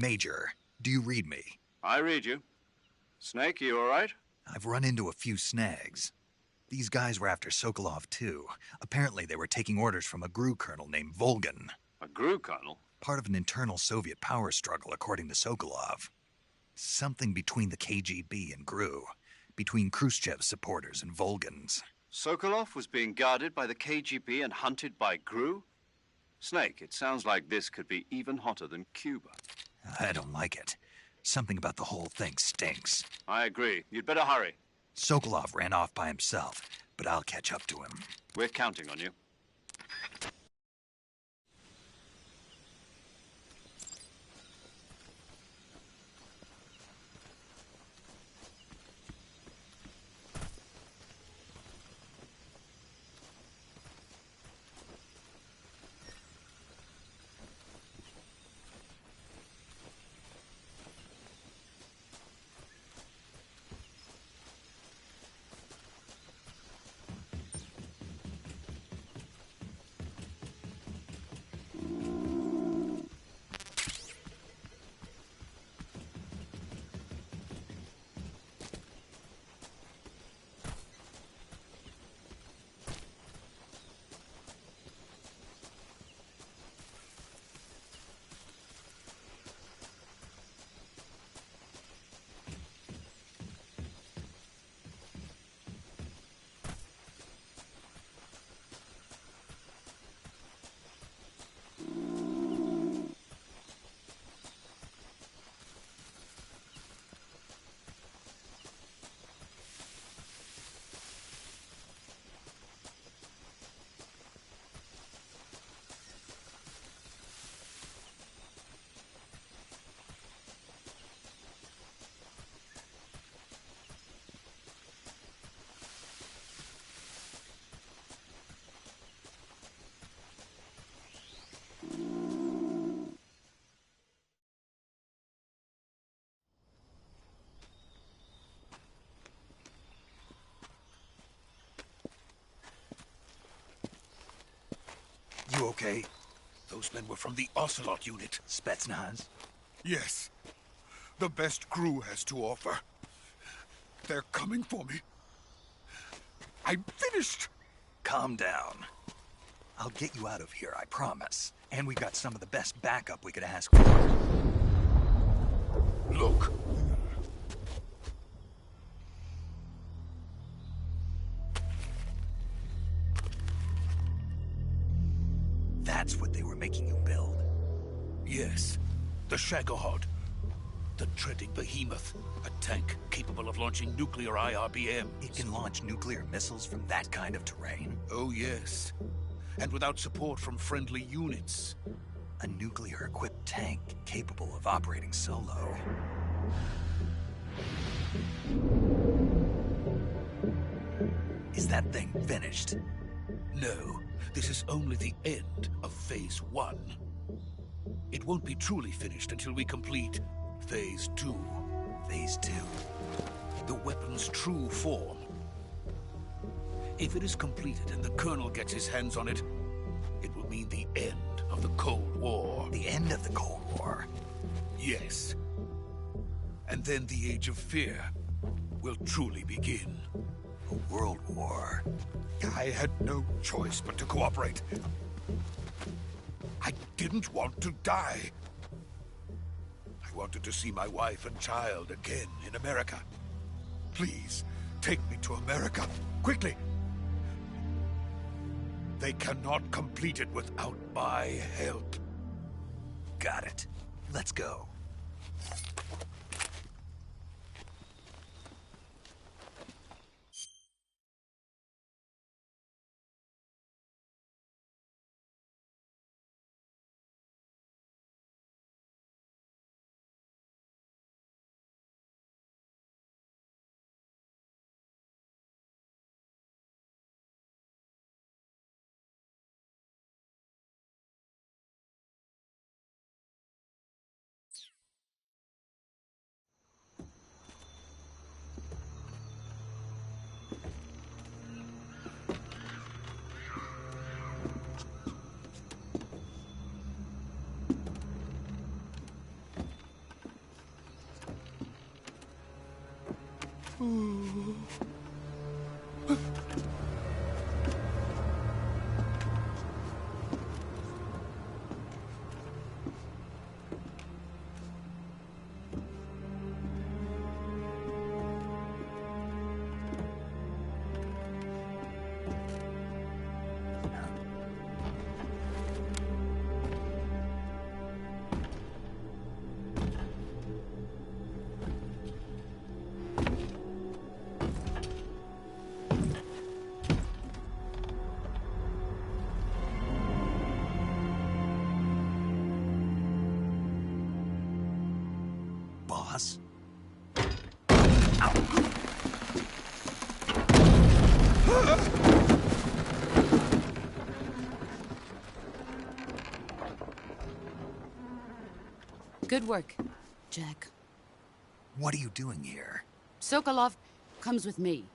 Major, do you read me? I read you. Snake, you all right? I've run into a few snags. These guys were after Sokolov, too. Apparently they were taking orders from a GRU colonel named Volgan. A GRU colonel? Part of an internal Soviet power struggle, according to Sokolov. Something between the KGB and GRU. Between Khrushchev's supporters and Volgan's. Sokolov was being guarded by the KGB and hunted by GRU? Snake, it sounds like this could be even hotter than Cuba. I don't like it. Something about the whole thing stinks. I agree. You'd better hurry. Sokolov ran off by himself, but I'll catch up to him. We're counting on you. okay? Those men were from the Ocelot unit. Spetsnaz? Yes. The best crew has to offer. They're coming for me. I'm finished! Calm down. I'll get you out of here, I promise. And we've got some of the best backup we could ask for. Look. That's what they were making you build? Yes. The Shagohod. The treading behemoth. A tank capable of launching nuclear IRBMs. It can launch nuclear missiles from that kind of terrain? Oh, yes. And without support from friendly units. A nuclear-equipped tank capable of operating solo. Is that thing finished? No. This is only the end of Phase 1. It won't be truly finished until we complete Phase 2. Phase 2? The weapon's true form. If it is completed and the Colonel gets his hands on it, it will mean the end of the Cold War. The end of the Cold War? Yes. And then the Age of Fear will truly begin. A world war? I had no choice but to cooperate. I didn't want to die. I wanted to see my wife and child again in America. Please, take me to America, quickly. They cannot complete it without my help. Got it. Let's go. Boss? Good work, Jack. What are you doing here? Sokolov comes with me.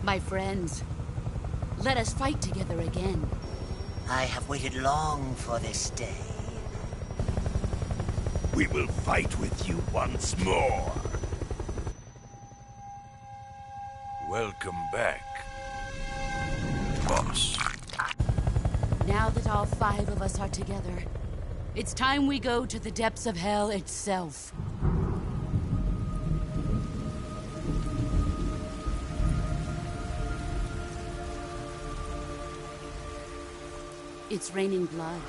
My friends, let us fight together again. I have waited long for this day. We will fight with you once more. Welcome back, boss. Now Now that all 5 of us are together, it's time we go to the depths of hell itself. It's raining blood.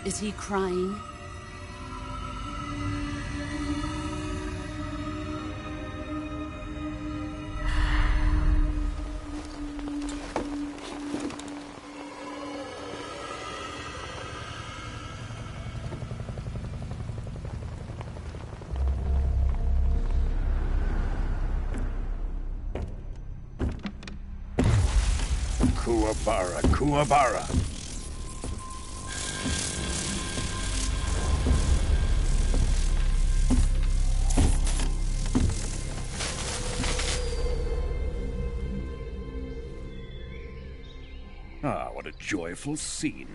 Is he crying? Kuwabara, Kuwabara. Ah, what a joyful scene.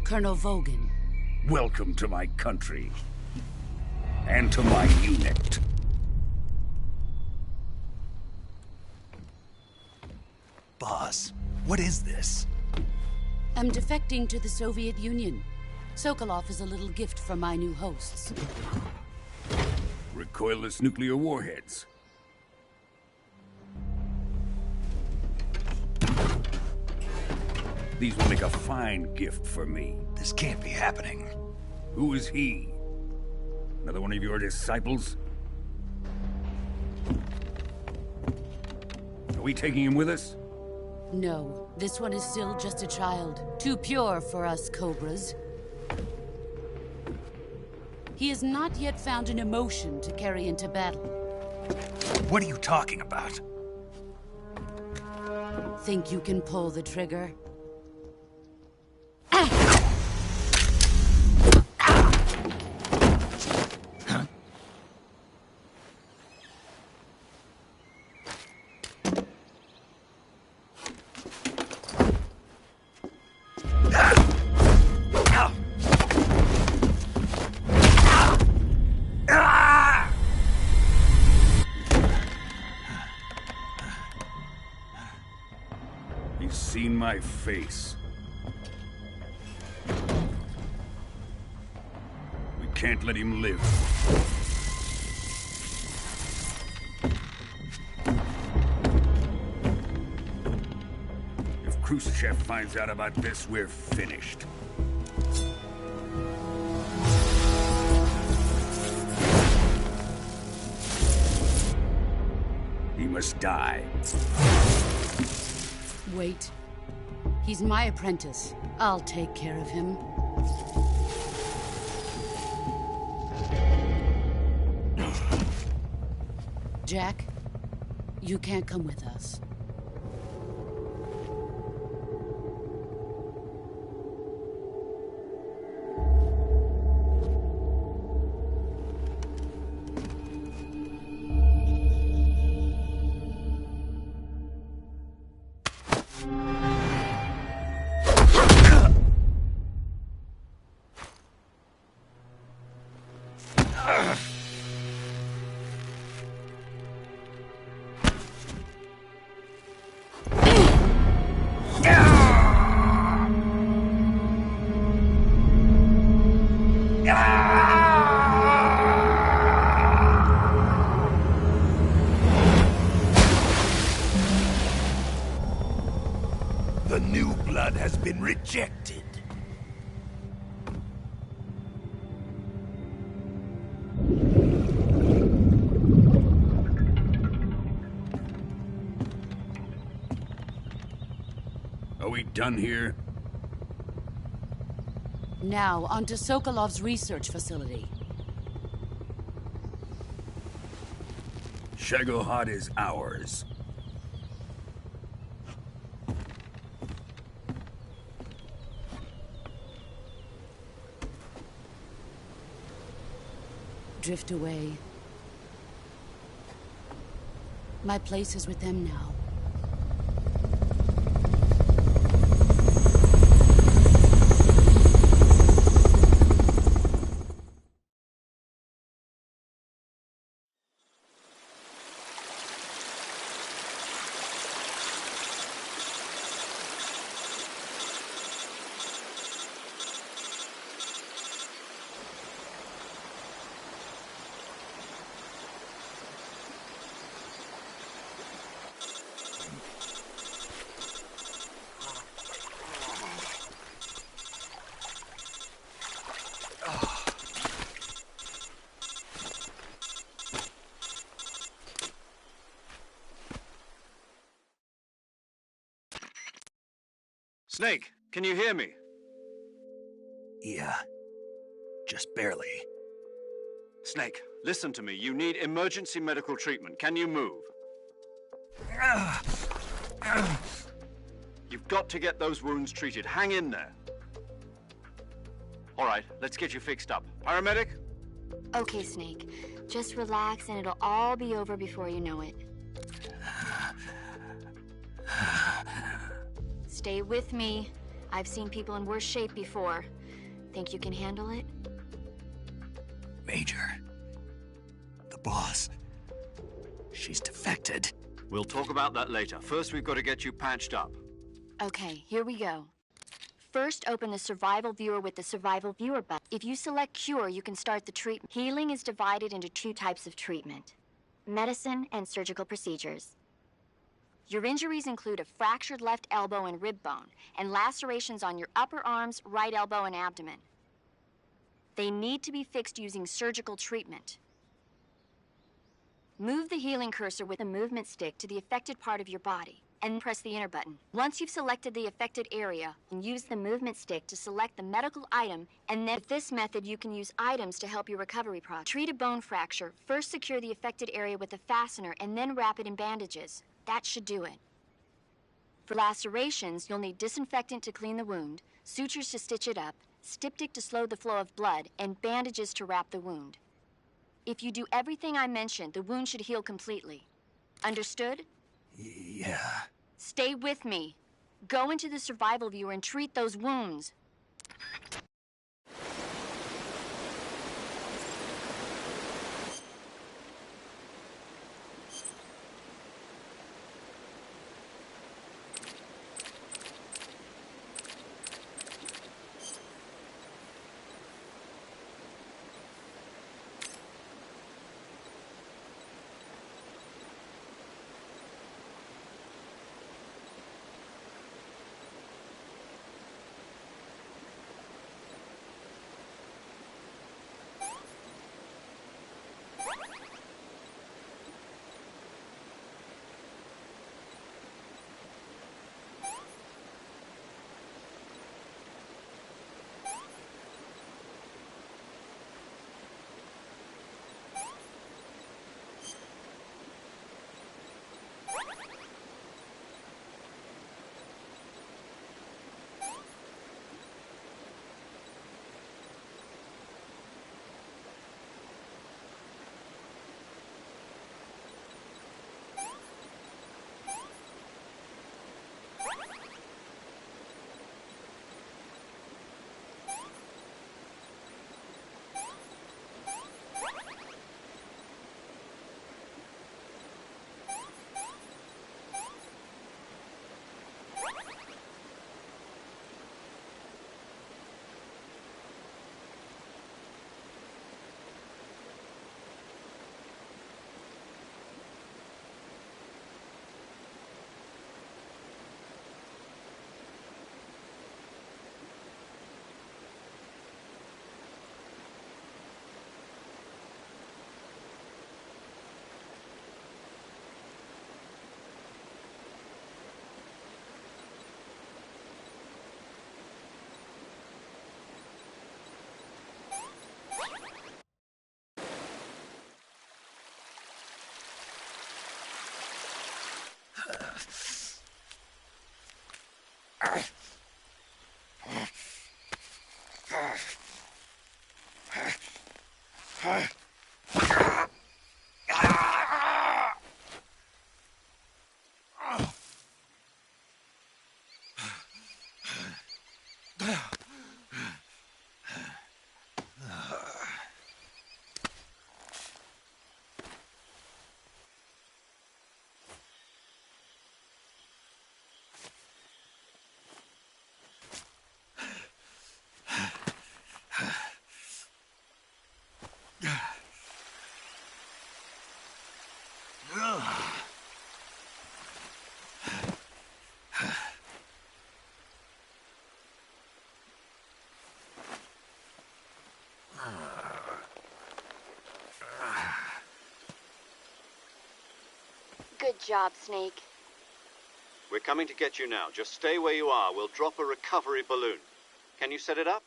Colonel Vogan. Welcome to my country. And to my unit. Boss, what is this? I'm defecting to the Soviet Union. Sokolov is a little gift from my new hosts. Recoilless nuclear warheads. These will make a fine gift for me. This can't be happening. Who is he? Another one of your disciples? Are we taking him with us? No, this one is still just a child. Too pure for us Cobras. He has not yet found an emotion to carry into battle. What are you talking about? Think you can pull the trigger? He's seen my face. We can't let him live. If Khrushchev finds out about this, we're finished. He must die. Wait. He's my apprentice. I'll take care of him. Jack, you can't come with us. The new blood has been rejected. Are we done here? Now, onto Sokolov's research facility. Shagohod is ours. Drift away. My place is with them now. Snake, can you hear me? Yeah. Just barely. Snake, listen to me. You need emergency medical treatment. Can you move? You've got to get those wounds treated. Hang in there. All right, let's get you fixed up. Paramedic? Okay, Snake. Just relax and it'll all be over before you know it. Stay with me. I've seen people in worse shape before. Think you can handle it? Major. The boss. She's defected. We'll talk about that later. First, we've got to get you patched up. Okay, here we go. First, open the survival viewer with the survival viewer button. If you select cure, you can start the treatment. Healing is divided into two types of treatment: medicine and surgical procedures. Your injuries include a fractured left elbow and rib bone, and lacerations on your upper arms, right elbow, and abdomen. They need to be fixed using surgical treatment. Move the healing cursor with the movement stick to the affected part of your body, and press the enter button. Once you've selected the affected area, use the movement stick to select the medical item, and then with this method you can use items to help your recovery process. Treat a bone fracture. First secure the affected area with a fastener, and then wrap it in bandages. That should do it. For lacerations, you'll need disinfectant to clean the wound, sutures to stitch it up, styptic to slow the flow of blood, and bandages to wrap the wound. If you do everything I mentioned, the wound should heal completely. Understood? Yeah. Stay with me. Go into the survival viewer and treat those wounds. Good job, Snake. We're coming to get you now. Just stay where you are. We'll drop a recovery balloon. Can you set it up?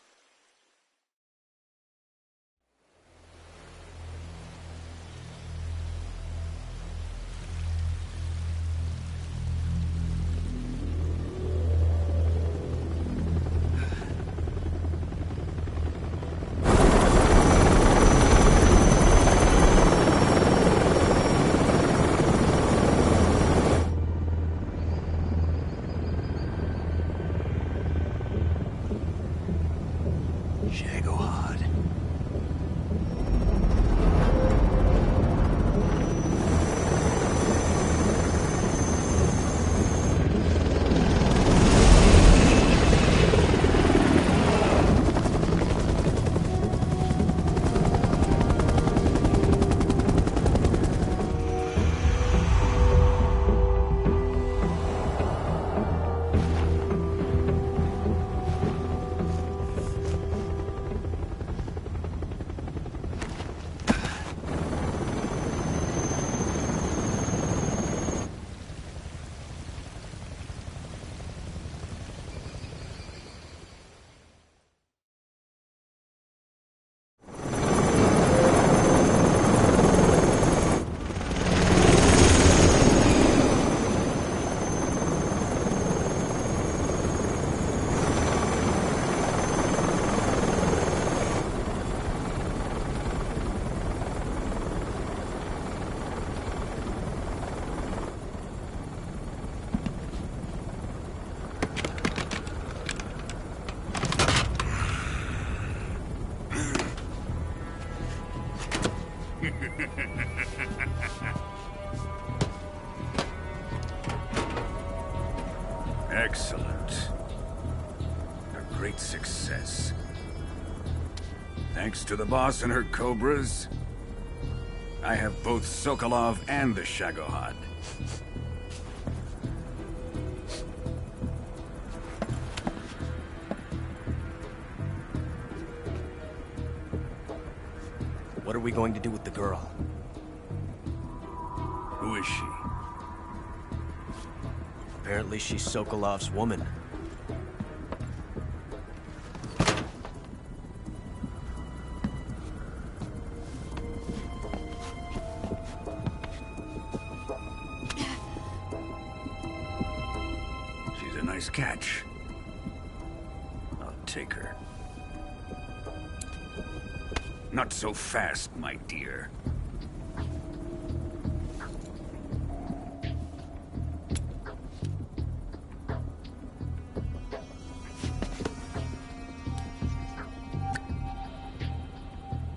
Excellent. A great success. Thanks to the boss and her cobras, I have both Sokolov and the Shagohod. What are we going to do with the girl? Who is she? Apparently she's Sokolov's woman. She's a nice catch. I'll take her. Not so fast, my dear.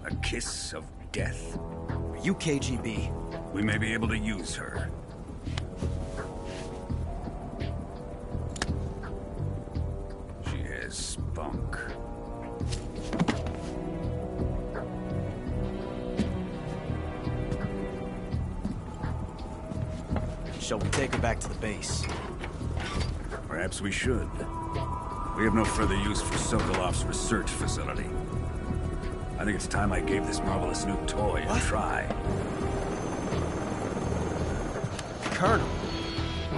A kiss of death? Are you KGB? We may be able to use her. She has spunk. Shall we take her back to the base? Perhaps we should. We have no further use for Sokolov's research facility. I think it's time I gave this marvelous new toy a try. Colonel,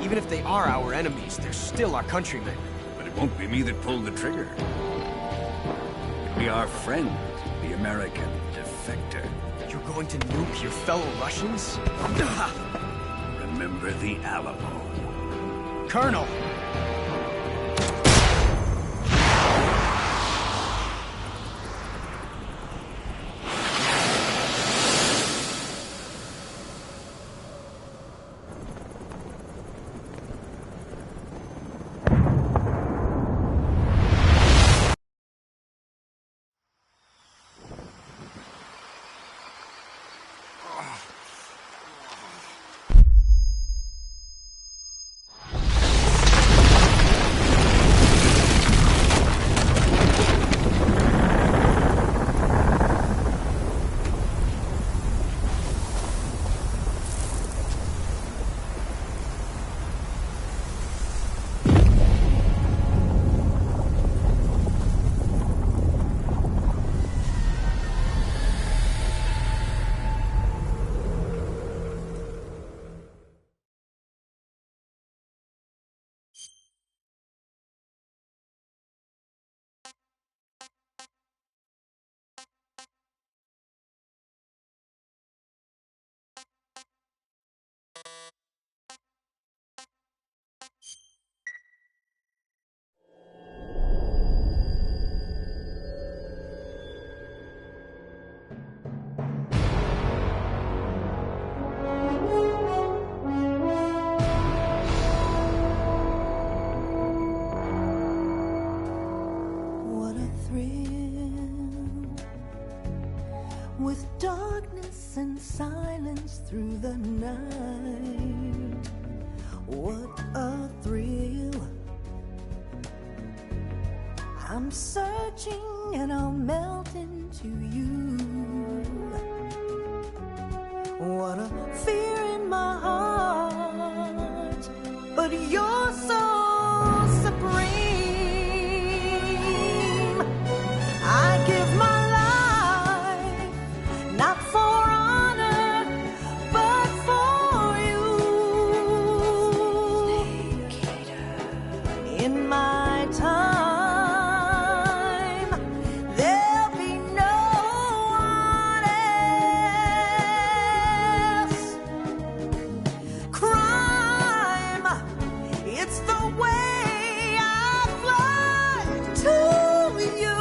even if they are our enemies, they're still our countrymen. But it won't be me that pulled the trigger. It'll be our friend, the American defector. You're going to nuke your fellow Russians? Remember the Alamo. Colonel! I'm searching and I'll melt into you. What a fear in my heart, but you're so supreme. I give my life, not for honor, but for you. In my time, there'll be no one else. Crime, it's the way I fly to you.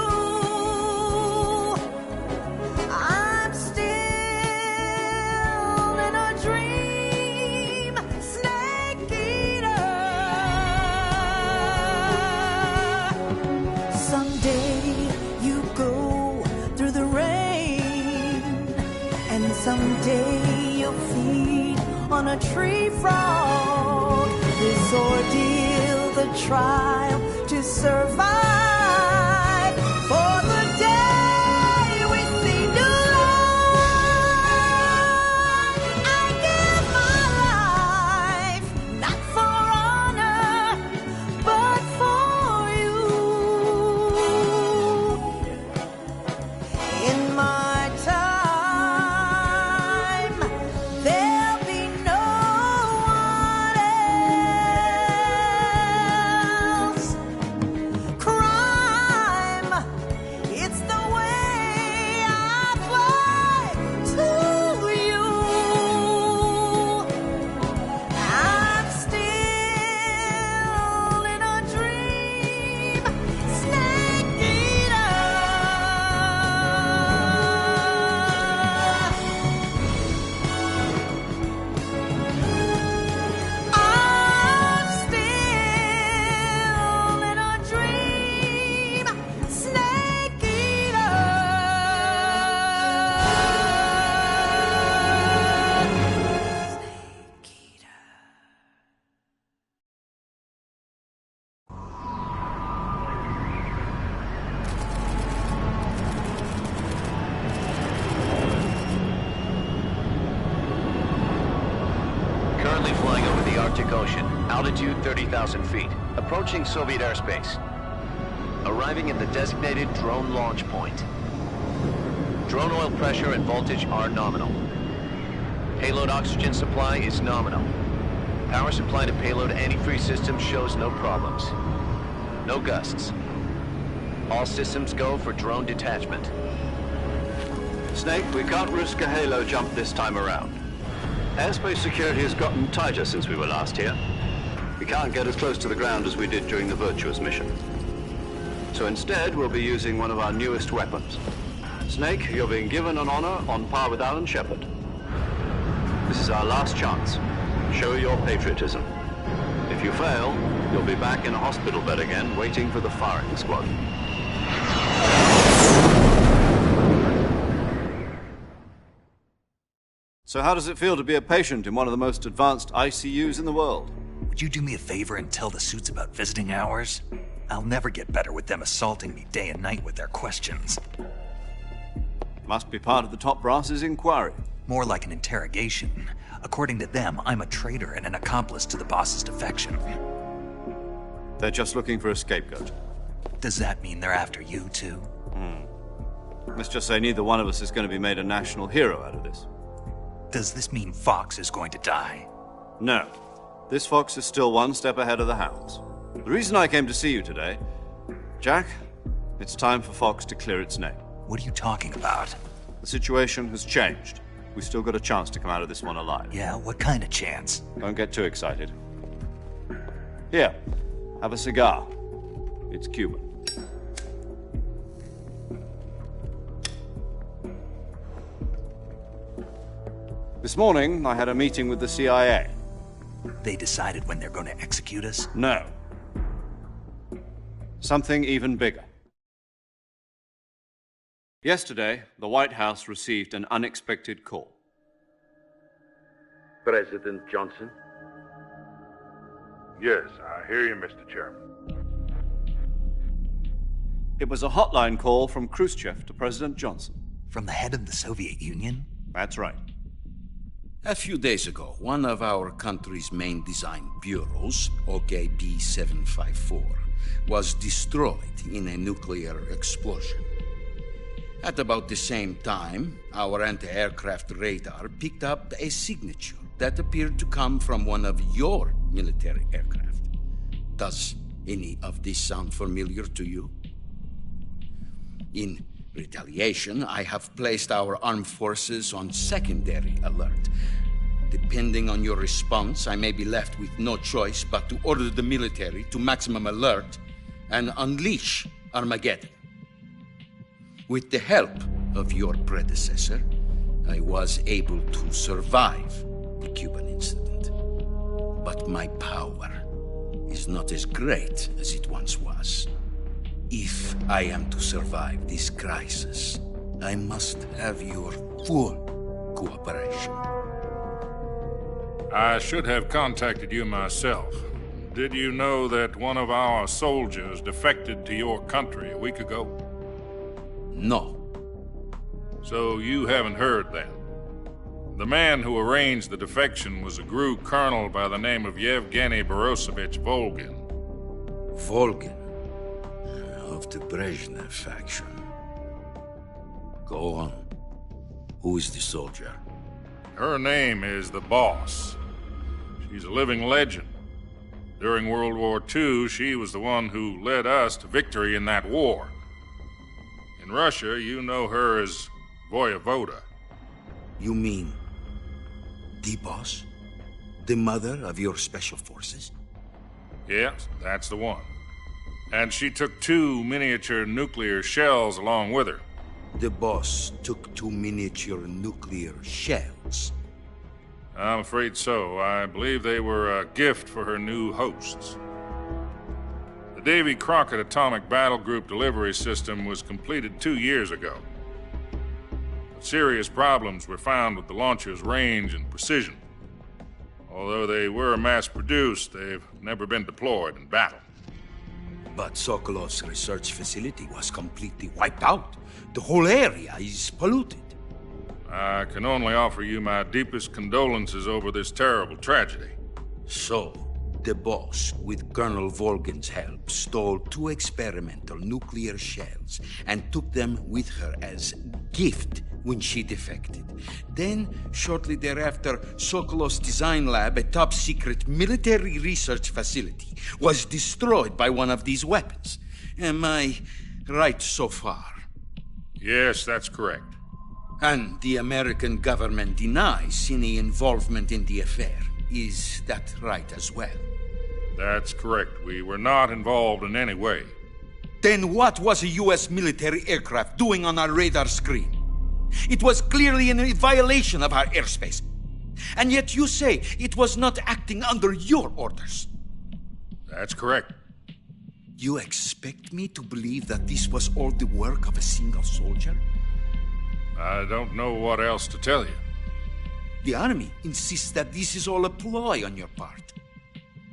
I'm still in a dream, snake eater. Someday you go through the rain, and someday you'll feed on a tree frog. This ordeal, the trial to survive for the day we see new life. I give my life, not for honor, but for you. In my time, there'll be no one else. Crime, it's the way I fly to you. I'm still in a dream, snake eater. I'm still in a dream, snake eater. Currently flying over the Arctic Ocean, altitude 30,000 feet, approaching Soviet airspace. Arriving at the designated drone launch point. Drone oil pressure and voltage are nominal. Payload oxygen supply is nominal. Power supply to payload antifreeze system shows no problems. No gusts. All systems go for drone detachment. Snake, we can't risk a halo jump this time around. Airspace security has gotten tighter since we were last here. We can't get as close to the ground as we did during the Virtuous mission. So instead, we'll be using one of our newest weapons. Snake, you're being given an honor on par with Alan Shepard. This is our last chance. Show your patriotism. If you fail, you'll be back in a hospital bed again, waiting for the firing squad. So how does it feel to be a patient in one of the most advanced ICUs in the world? Would you do me a favor and tell the suits about visiting hours? I'll never get better with them assaulting me day and night with their questions. Must be part of the top brass's inquiry. More like an interrogation. According to them, I'm a traitor and an accomplice to the boss's defection. They're just looking for a scapegoat. Does that mean they're after you, too? Let's just say neither one of us is going to be made a national hero out of this. Does this mean Fox is going to die? No. This fox is still one step ahead of the hounds. The reason I came to see you today, Jack, it's time for Fox to clear its name. What are you talking about? The situation has changed. We've still got a chance to come out of this one alive. Yeah, what kind of chance? Don't get too excited. Here, have a cigar. It's Cuban. This morning, I had a meeting with the CIA. They decided when they're going to execute us? No. Something even bigger. Yesterday, the White House received an unexpected call. President Johnson? Yes, I hear you, Mr. Chairman. It was a hotline call from Khrushchev to President Johnson. From the head of the Soviet Union? That's right. A few days ago, one of our country's main design bureaus, OKB 754, was destroyed in a nuclear explosion. At about the same time, our anti-aircraft radar picked up a signature that appeared to come from one of your military aircraft. Does any of this sound familiar to you? In retaliation, I have placed our armed forces on secondary alert. Depending on your response, I may be left with no choice but to order the military to maximum alert and unleash Armageddon. With the help of your predecessor, I was able to survive the Cuban incident. But my power is not as great as it once was. If I am to survive this crisis, I must have your full cooperation. I should have contacted you myself. Did you know that one of our soldiers defected to your country a week ago? No. So you haven't heard then? The man who arranged the defection was a GRU colonel by the name of Yevgeny Borisovich Volgin. Volgin? Of the Brezhnev faction. Go on. Who is the soldier? Her name is the Boss. She's a living legend. During World War II, she was the one who led us to victory in that war. In Russia, you know her as Voyevoda. You mean the Boss? The mother of your special forces? Yes, that's the one. And she took 2 miniature nuclear shells along with her. The Boss took 2 miniature nuclear shells? I'm afraid so. I believe they were a gift for her new hosts. The Davy Crockett Atomic Battle Group delivery system was completed 2 years ago. But serious problems were found with the launcher's range and precision. Although they were mass-produced, they've never been deployed in battle. But Sokolov's research facility was completely wiped out. The whole area is polluted. I can only offer you my deepest condolences over this terrible tragedy. So, the Boss, with Colonel Volgin's help, stole 2 experimental nuclear shells and took them with her as gift when she defected. Then, shortly thereafter, Sokolov's design lab, a top-secret military research facility, was destroyed by one of these weapons. Am I right so far? Yes, that's correct. And the American government denies any involvement in the affair. Is that right as well? That's correct. We were not involved in any way. Then what was a U.S. military aircraft doing on our radar screen? It was clearly in violation of our airspace. And yet you say it was not acting under your orders. That's correct. You expect me to believe that this was all the work of a single soldier? I don't know what else to tell you. The Army insists that this is all a ploy on your part.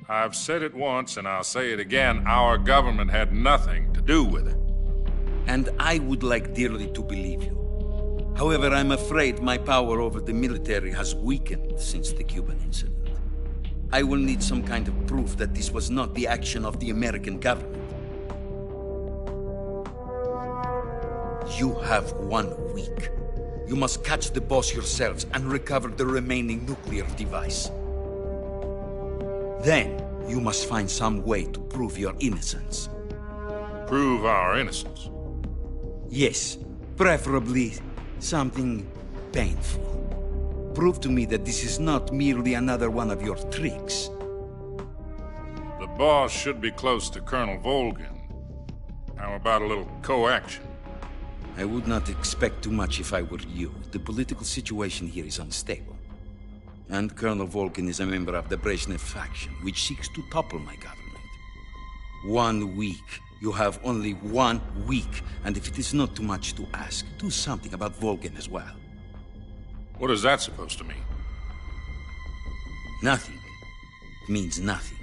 I've said it once and I'll say it again. Our government had nothing to do with it. And I would like dearly to believe you. However, I'm afraid my power over the military has weakened since the Cuban incident. I will need some kind of proof that this was not the action of the American government. You have 1 week. You must catch the Boss yourselves and recover the remaining nuclear device. Then, you must find some way to prove your innocence. Prove our innocence? Yes, preferably something painful. Prove to me that this is not merely another one of your tricks. The Boss should be close to Colonel Volgin. How about a little co-action? I would not expect too much if I were you. The political situation here is unstable. And Colonel Volgin is a member of the Brezhnev faction, which seeks to topple my government. 1 week. You have only 1 week, and if it is not too much to ask, do something about Volgin as well. What is that supposed to mean? Nothing. It means nothing.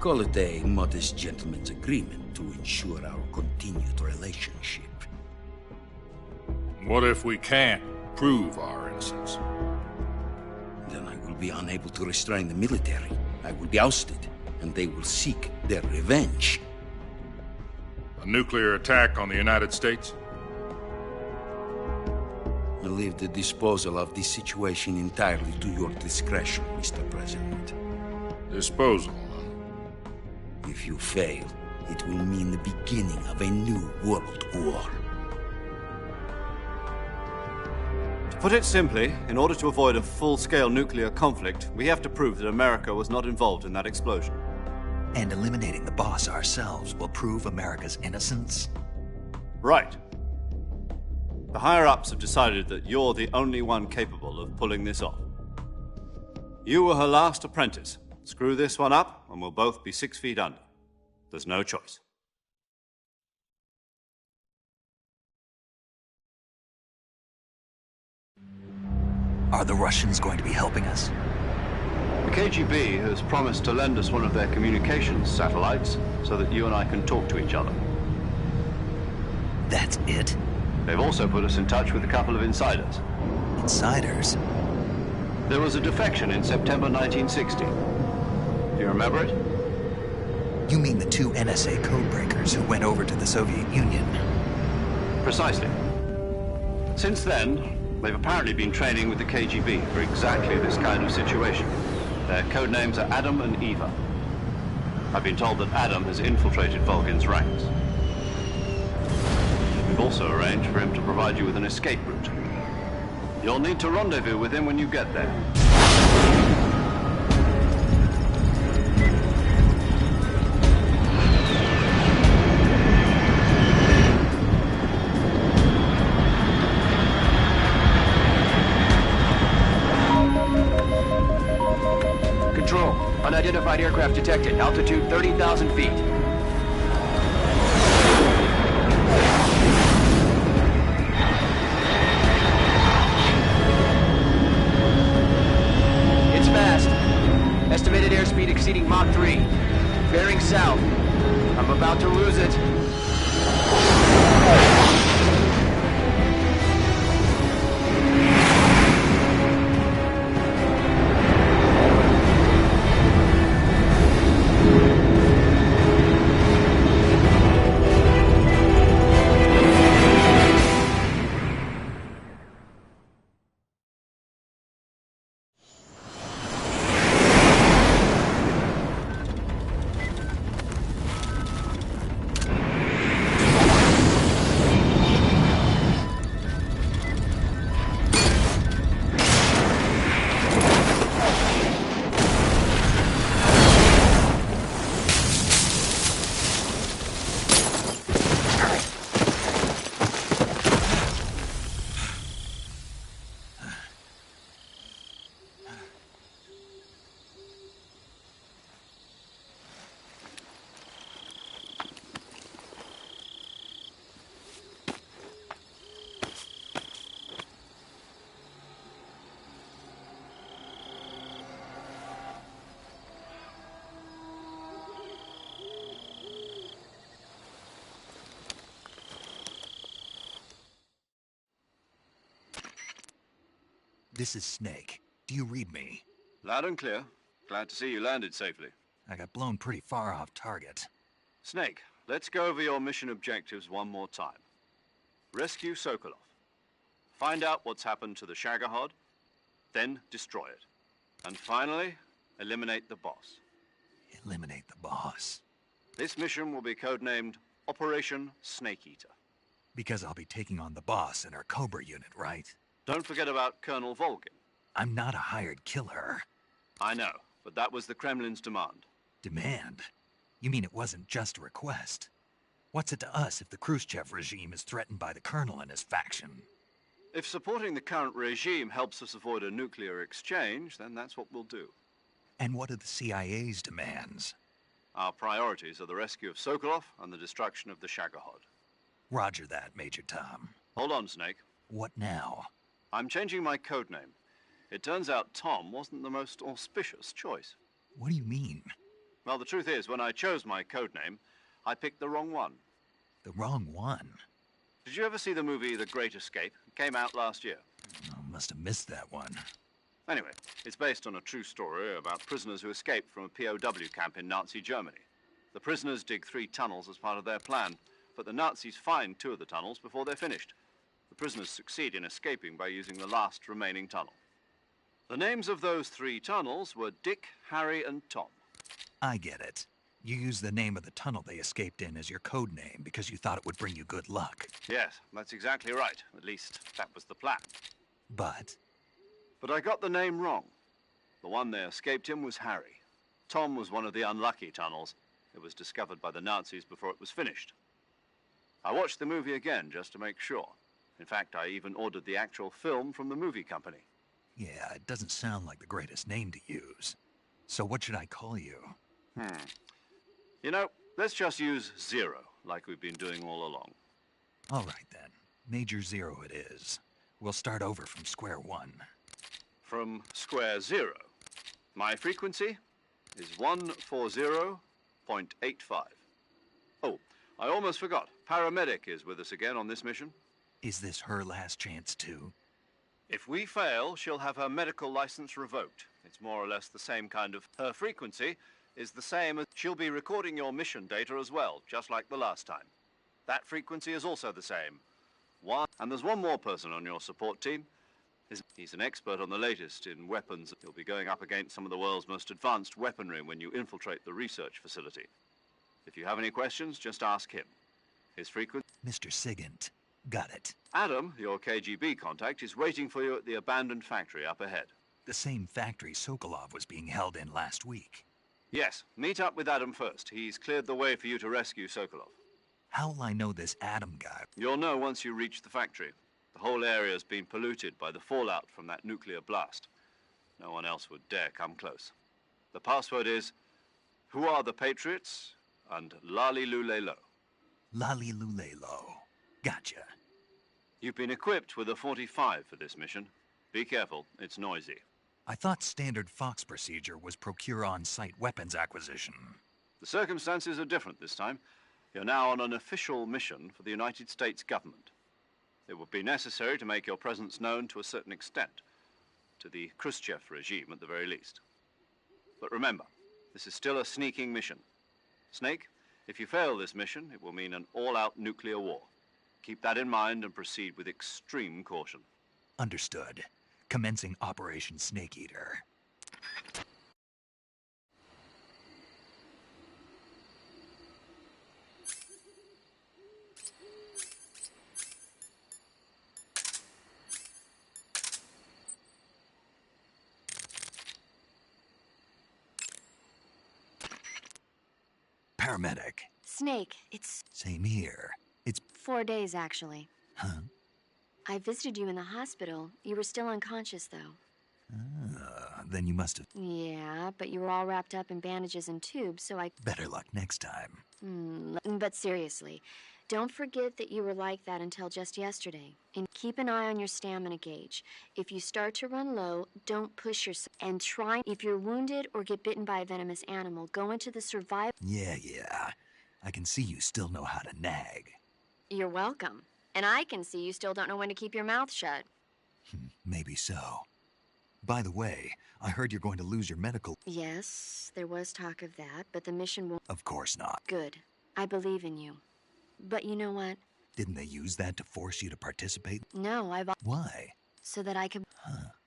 Call it a modest gentleman's agreement to ensure our continued relationship. What if we can't prove our innocence? Then I will be unable to restrain the military. I will be ousted, and they will seek their revenge. A nuclear attack on the United States? I leave the disposal of this situation entirely to your discretion, Mr. President. Disposal? If you fail, it will mean the beginning of a new world war. To put it simply, in order to avoid a full-scale nuclear conflict, we have to prove that America was not involved in that explosion. And eliminating the boss ourselves will prove America's innocence? Right. The higher-ups have decided that you're the only one capable of pulling this off. You were her last apprentice. Screw this one up, and we'll both be 6 feet under. There's no choice. Are the Russians going to be helping us? The KGB has promised to lend us one of their communications satellites so that you and I can talk to each other. That's it? They've also put us in touch with a couple of insiders. Insiders? There was a defection in September 1960. Do you remember it? You mean the 2 NSA codebreakers who went over to the Soviet Union? Precisely. Since then, they've apparently been training with the KGB for exactly this kind of situation. Their code names are Adam and Eva. I've been told that Adam has infiltrated Volgin's ranks. We've also arranged for him to provide you with an escape route. You'll need to rendezvous with him when you get there. Control, unidentified aircraft detected. Altitude 30,000 feet. It's fast. Estimated airspeed exceeding Mach 3. Bearing south. I'm about to lose it. This is Snake. Do you read me? Loud and clear. Glad to see you landed safely. I got blown pretty far off target. Snake, let's go over your mission objectives one more time. Rescue Sokolov. Find out what's happened to the Shagohod, then destroy it. And finally, eliminate the boss. Eliminate the boss? This mission will be codenamed Operation Snake Eater. Because I'll be taking on the boss in our Cobra unit, right? Don't forget about Colonel Volgin. I'm not a hired killer. I know, but that was the Kremlin's demand. Demand? You mean it wasn't just a request? What's it to us if the Khrushchev regime is threatened by the Colonel and his faction? If supporting the current regime helps us avoid a nuclear exchange, then that's what we'll do. And what are the CIA's demands? Our priorities are the rescue of Sokolov and the destruction of the Shagohod. Roger that, Major Tom. Hold on, Snake. What now? I'm changing my codename. It turns out Tom wasn't the most auspicious choice. What do you mean? Well, the truth is, when I chose my code name, I picked the wrong one. The wrong one? Did you ever see the movie The Great Escape? It came out last year. Oh, must have missed that one. Anyway, it's based on a true story about prisoners who escaped from a POW camp in Nazi Germany. The prisoners dig 3 tunnels as part of their plan, but the Nazis find 2 of the tunnels before they're finished. The prisoners succeed in escaping by using the last remaining tunnel. The names of those 3 tunnels were Dick, Harry, and Tom. I get it. You used the name of the tunnel they escaped in as your code name because you thought it would bring you good luck. Yes, that's exactly right. At least, that was the plan. But I got the name wrong. The one they escaped in was Harry. Tom was one of the unlucky tunnels. It was discovered by the Nazis before it was finished. I watched the movie again just to make sure. In fact, I even ordered the actual film from the movie company. yeah, it doesn't sound like the greatest name to use. So what should I call you? You know, let's just use Zero, like we've been doing all along. All right, then. Major Zero it is. We'll start over from square one. From square 0. My frequency is 140.85. Oh, I almost forgot. Paramedic is with us again on this mission. Is this her last chance, too? If we fail, she'll have her medical license revoked. It's more or less the same kind of... Her frequency is the same as... She'll be recording your mission data as well, just like the last time. That frequency is also the same. And there's one more person on your support team. He's an expert on the latest in weapons. He'll be going up against some of the world's most advanced weaponry when you infiltrate the research facility. If you have any questions, just ask him. His frequency... Mr. Sigint. Got it. Adam, your KGB contact, is waiting for you at the abandoned factory up ahead. The same factory Sokolov was being held in last week. Yes, meet up with Adam first. He's cleared the way for you to rescue Sokolov. How'll I know this Adam guy? You'll know once you reach the factory. The whole area's been polluted by the fallout from that nuclear blast. No one else would dare come close. The password is, "Who are the Patriots?" and "Lali Lulelo." Lali Lulelo. Gotcha. You've been equipped with a 45 for this mission. Be careful, it's noisy. I thought standard Fox procedure was procure on-site weapons acquisition. The circumstances are different this time. You're now on an official mission for the United States government. It would be necessary to make your presence known to a certain extent, to the Khrushchev regime at the very least. But remember, this is still a sneaking mission. Snake, if you fail this mission, it will mean an all-out nuclear war. Keep that in mind and proceed with extreme caution. Understood. Commencing Operation Snake Eater. Paramedic. Snake, it's Same here. It's 4 days, actually. Huh? I visited you in the hospital. You were still unconscious, though. Then you must have... Yeah, but you were all wrapped up in bandages and tubes, so I... Better luck next time. But seriously, don't forget that you were like that until just yesterday. And keep an eye on your stamina gauge. If you start to run low, don't push yourself. And try, if you're wounded or get bitten by a venomous animal, go into the survival... Yeah. I can see you still know how to nag. You're welcome. And I can see you still don't know when to keep your mouth shut. Maybe so. By the way, I heard you're going to lose your medical... Yes, there was talk of that, but the mission won't... Of course not. Good. I believe in you. But you know what? Didn't they use that to force you to participate? No, I've... Why? So that I could...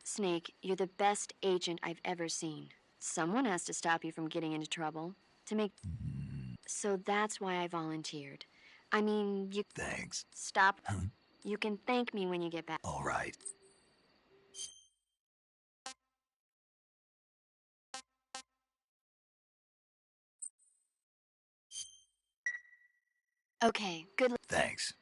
Snake, you're the best agent I've ever seen. Someone has to stop you from getting into trouble. To make... So that's why I volunteered. I mean, you... Thanks. Stop. You can thank me when you get back. All right. Okay, good... Thanks.